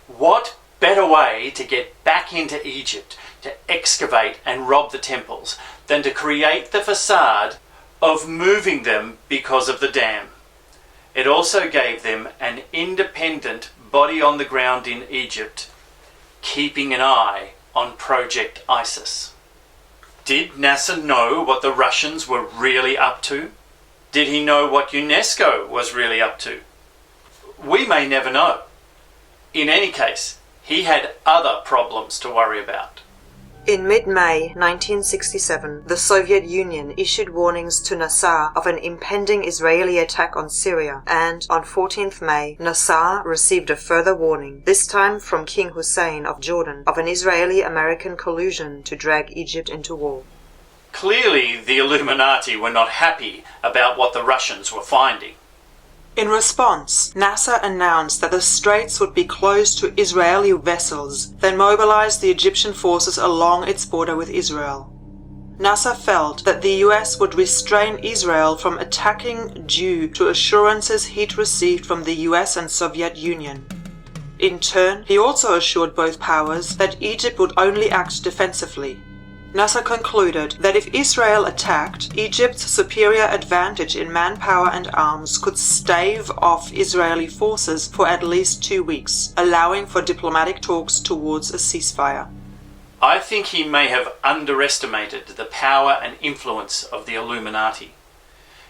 What better way to get back into Egypt, to excavate and rob the temples, than to create the facade of moving them because of the dam? It also gave them an independent body on the ground in Egypt keeping an eye on Project ISIS. Did Nasser know what the Russians were really up to? Did he know what UNESCO was really up to? We may never know. In any case, he had other problems to worry about. In mid-May 1967, the Soviet Union issued warnings to Nasser of an impending Israeli attack on Syria, and on 14th May, Nasser received a further warning, this time from King Hussein of Jordan, of an Israeli-American collusion to drag Egypt into war. Clearly, the Illuminati were not happy about what the Russians were finding. In response, Nasser announced that the straits would be closed to Israeli vessels, then mobilized the Egyptian forces along its border with Israel. Nasser felt that the US would restrain Israel from attacking due to assurances he'd received from the US and Soviet Union. In turn, he also assured both powers that Egypt would only act defensively. Nasser concluded that if Israel attacked, Egypt's superior advantage in manpower and arms could stave off Israeli forces for at least 2 weeks, allowing for diplomatic talks towards a ceasefire. I think he may have underestimated the power and influence of the Illuminati.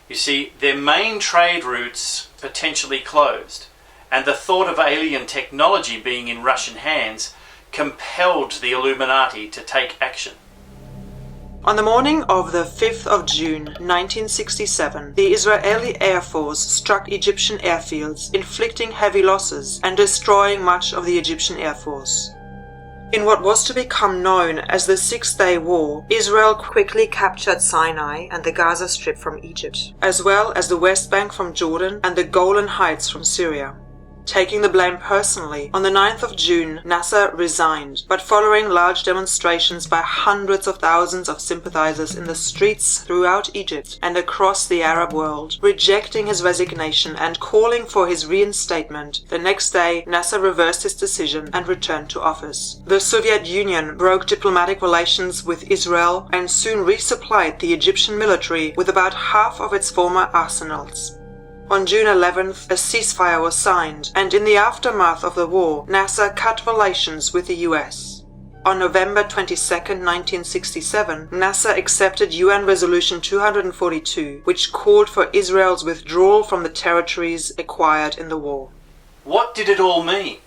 You see, their main trade routes potentially closed, and the thought of alien technology being in Russian hands compelled the Illuminati to take action. On the morning of the 5th of June 1967, the Israeli Air Force struck Egyptian airfields, inflicting heavy losses and destroying much of the Egyptian Air Force. In what was to become known as the Six-Day War, Israel quickly captured Sinai and the Gaza Strip from Egypt, as well as the West Bank from Jordan and the Golan Heights from Syria. Taking the blame personally, on the 9th of June, Nasser resigned, but following large demonstrations by hundreds of thousands of sympathizers in the streets throughout Egypt and across the Arab world, rejecting his resignation and calling for his reinstatement, the next day Nasser reversed his decision and returned to office. The Soviet Union broke diplomatic relations with Israel and soon resupplied the Egyptian military with about half of its former arsenals. On June 11th, a ceasefire was signed, and in the aftermath of the war, Nasser cut relations with the US. On November 22, 1967, Nasser accepted UN Resolution 242, which called for Israel's withdrawal from the territories acquired in the war. What did it all mean?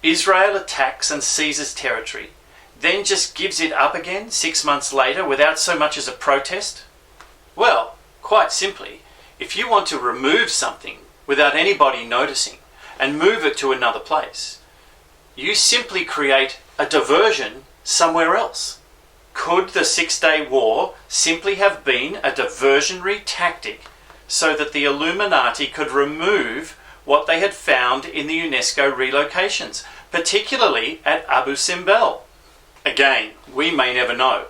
Israel attacks and seizes territory, then just gives it up again 6 months later without so much as a protest? Well, quite simply, if you want to remove something without anybody noticing and move it to another place, you simply create a diversion somewhere else. Could the Six-Day War simply have been a diversionary tactic so that the Illuminati could remove what they had found in the UNESCO relocations, particularly at Abu Simbel? Again, we may never know.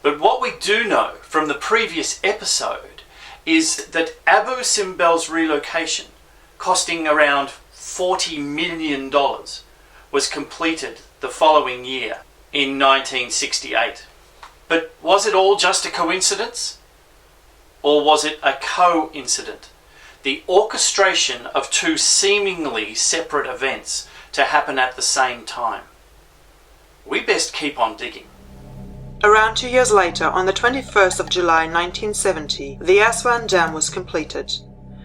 But what we do know from the previous episode is that Abu Simbel's relocation, costing around $40 million, was completed the following year, in 1968. But was it all just a coincidence? Or was it a coincident? The orchestration of two seemingly separate events to happen at the same time? We best keep on digging. Around 2 years later, on the 21st of July 1970, the Aswan Dam was completed.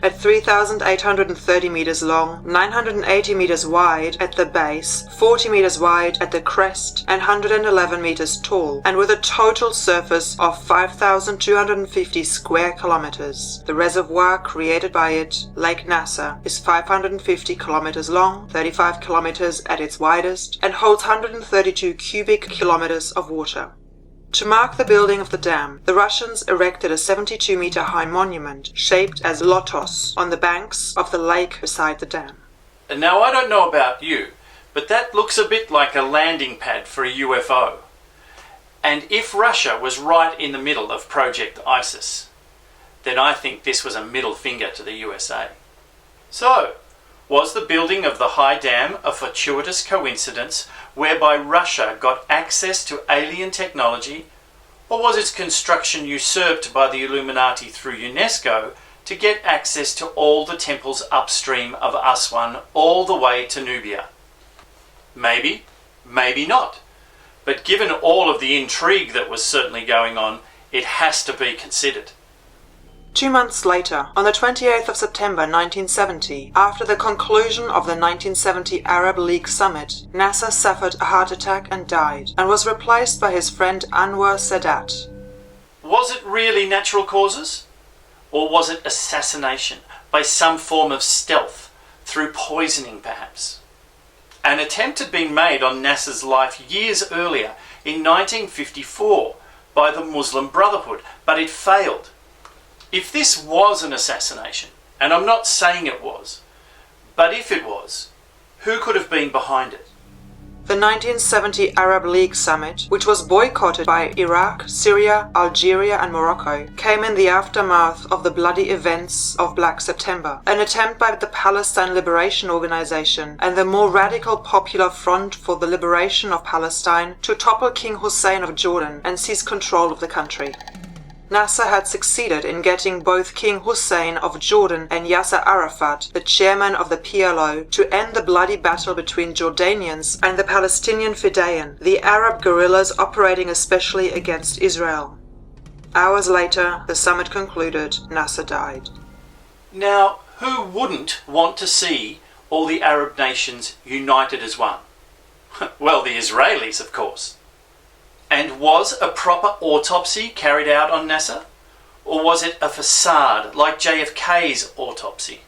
At 3,830 meters long, 980 meters wide at the base, 40 meters wide at the crest, and 111 meters tall, and with a total surface of 5,250 square kilometers. The reservoir created by it, Lake Nasser, is 550 kilometers long, 35 kilometers at its widest, and holds 132 cubic kilometers of water. To mark the building of the dam, the Russians erected a 72-meter high monument shaped as lotos on the banks of the lake beside the dam. And now I don't know about you, but that looks a bit like a landing pad for a UFO. And if Russia was right in the middle of Project ISIS, then I think this was a middle finger to the USA. So, was the building of the High Dam a fortuitous coincidence whereby Russia got access to alien technology, or was its construction usurped by the Illuminati through UNESCO to get access to all the temples upstream of Aswan all the way to Nubia? Maybe, Maybe not. But given all of the intrigue that was certainly going on, it has to be considered. 2 months later, on the 28th of September 1970, after the conclusion of the 1970 Arab League summit, Nasser suffered a heart attack and died, and was replaced by his friend Anwar Sadat. Was it really natural causes? Or was it assassination by some form of stealth, through poisoning perhaps? An attempt had been made on Nasser's life years earlier, in 1954, by the Muslim Brotherhood, but it failed. If this was an assassination, and I'm not saying it was, but if it was, who could have been behind it? The 1970 Arab League summit, which was boycotted by Iraq, Syria, Algeria and Morocco, came in the aftermath of the bloody events of Black September, an attempt by the Palestine Liberation Organization and the more radical Popular Front for the Liberation of Palestine to topple King Hussein of Jordan and seize control of the country. Nasser had succeeded in getting both King Hussein of Jordan and Yasser Arafat, the chairman of the PLO, to end the bloody battle between Jordanians and the Palestinian Fedayeen, the Arab guerrillas operating especially against Israel. Hours later, the summit concluded, Nasser died. Now, who wouldn't want to see all the Arab nations united as one? Well, the Israelis, of course. And was a proper autopsy carried out on Nasser? Or was it a facade like JFK's autopsy?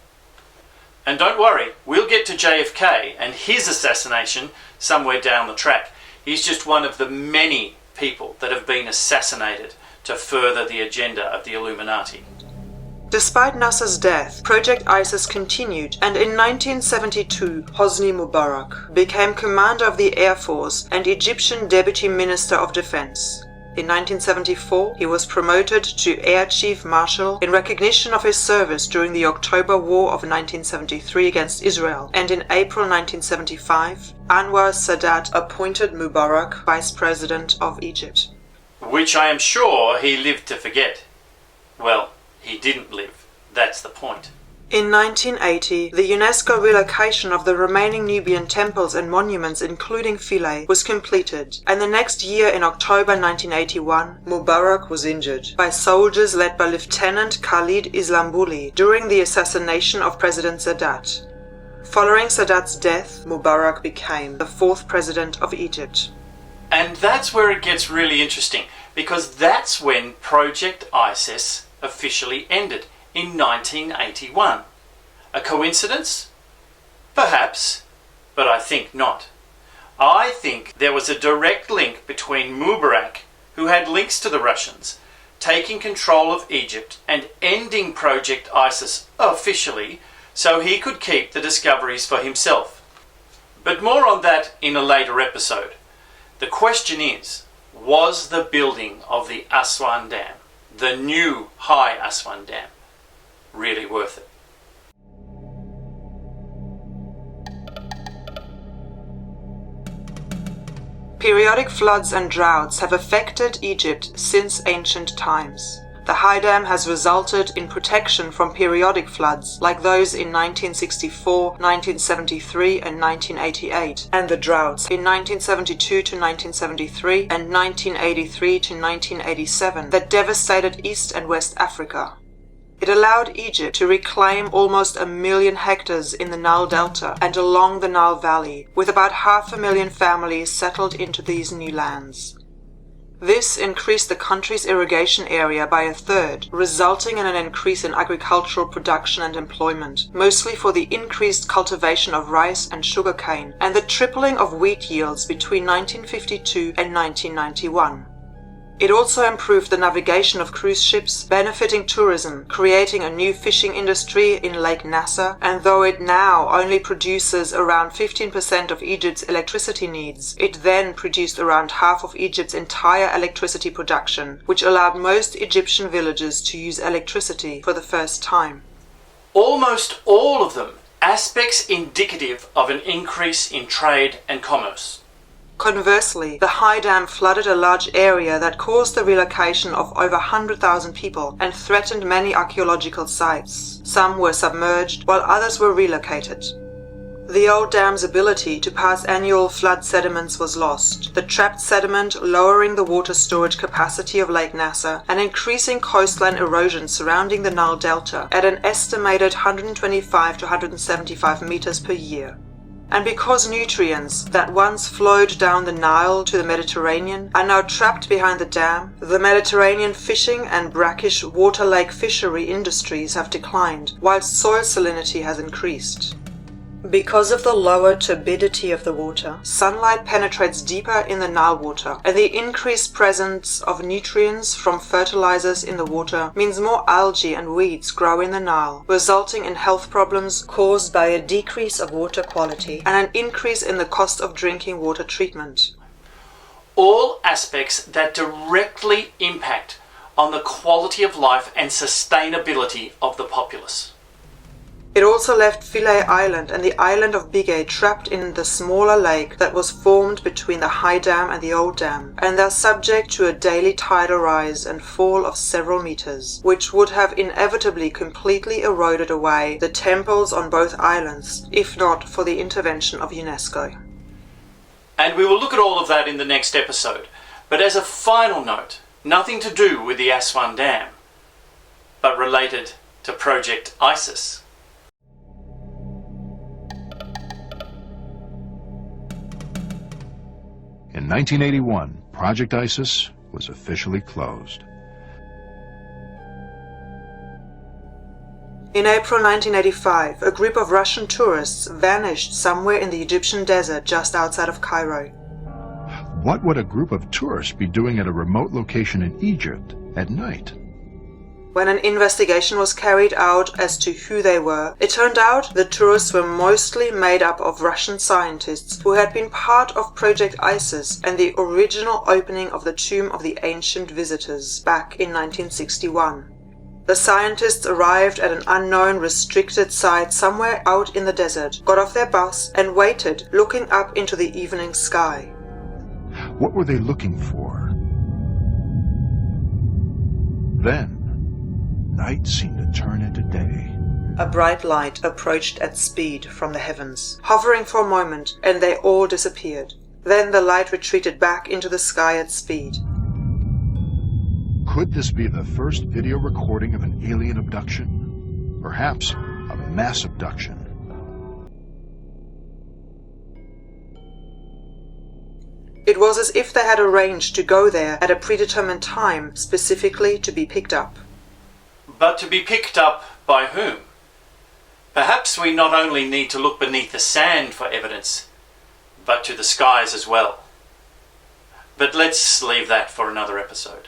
And don't worry, we'll get to JFK and his assassination somewhere down the track. He's just one of the many people that have been assassinated to further the agenda of the Illuminati. Despite Nasser's death, Project ISIS continued, and in 1972, Hosni Mubarak became commander of the Air Force and Egyptian Deputy Minister of Defense. In 1974, he was promoted to Air Chief Marshal in recognition of his service during the October War of 1973 against Israel, and in April 1975, Anwar Sadat appointed Mubarak Vice President of Egypt. Which I am sure he lived to forget. Well, he didn't live. That's the point. In 1980, the UNESCO relocation of the remaining Nubian temples and monuments, including Philae, was completed, and the next year, in October 1981, Mubarak was injured by soldiers led by Lieutenant Khalid Islambouli during the assassination of President Sadat. Following Sadat's death, Mubarak became the fourth president of Egypt. And that's where it gets really interesting, because that's when Project ISIS officially ended, in 1981. A coincidence? Perhaps, but I think not. I think there was a direct link between Mubarak, who had links to the Russians, taking control of Egypt and ending Project ISIS officially so he could keep the discoveries for himself. But more on that in a later episode. The question is, was the building of the Aswan Dam, the new High Aswan Dam, really worth it? Periodic floods and droughts have affected Egypt since ancient times. The High Dam has resulted in protection from periodic floods like those in 1964, 1973 and 1988, and the droughts in 1972 to 1973 and 1983 to 1987 that devastated East and West Africa. It allowed Egypt to reclaim almost 1 million hectares in the Nile Delta and along the Nile Valley, with about 500,000 families settled into these new lands. This increased the country's irrigation area by 1/3, resulting in an increase in agricultural production and employment, mostly for the increased cultivation of rice and sugarcane, and the tripling of wheat yields between 1952 and 1991. It also improved the navigation of cruise ships, benefiting tourism, creating a new fishing industry in Lake Nasser, and though it now only produces around 15% of Egypt's electricity needs, it then produced around half of Egypt's entire electricity production, which allowed most Egyptian villages to use electricity for the first time. Almost all of them aspects indicative of an increase in trade and commerce. Conversely, the High Dam flooded a large area that caused the relocation of over 100,000 people and threatened many archaeological sites. Some were submerged, while others were relocated. The old dam's ability to pass annual flood sediments was lost, the trapped sediment lowering the water storage capacity of Lake Nasser and increasing coastline erosion surrounding the Nile Delta at an estimated 125 to 175 meters per year. And because nutrients that once flowed down the Nile to the Mediterranean are now trapped behind the dam, the Mediterranean fishing and brackish water lake fishery industries have declined, whilst soil salinity has increased. Because of the lower turbidity of the water, sunlight penetrates deeper in the Nile water, and the increased presence of nutrients from fertilizers in the water means more algae and weeds grow in the Nile, resulting in health problems caused by a decrease of water quality and an increase in the cost of drinking water treatment. All aspects that directly impact on the quality of life and sustainability of the populace. It also left Philae Island and the island of Bigay trapped in the smaller lake that was formed between the High Dam and the Old Dam, and thus subject to a daily tidal rise and fall of several meters, which would have inevitably completely eroded away the temples on both islands, if not for the intervention of UNESCO. And we will look at all of that in the next episode, but as a final note, nothing to do with the Aswan Dam, but related to Project ISIS. In 1981, Project ISIS was officially closed. In April 1985, a group of Russian tourists vanished somewhere in the Egyptian desert just outside of Cairo. What would a group of tourists be doing at a remote location in Egypt at night? When an investigation was carried out as to who they were, it turned out the tourists were mostly made up of Russian scientists who had been part of Project ISIS and the original opening of the Tomb of the Ancient Visitors back in 1961. The scientists arrived at an unknown restricted site somewhere out in the desert, got off their bus and waited, looking up into the evening sky. What were they looking for? Then, night seemed to turn into day. A bright light approached at speed from the heavens, hovering for a moment, and they all disappeared. Then the light retreated back into the sky at speed. Could this be the first video recording of an alien abduction? Perhaps a mass abduction. It was as if they had arranged to go there at a predetermined time, specifically to be picked up. But to be picked up by whom? Perhaps we not only need to look beneath the sand for evidence, but to the skies as well. But let's leave that for another episode.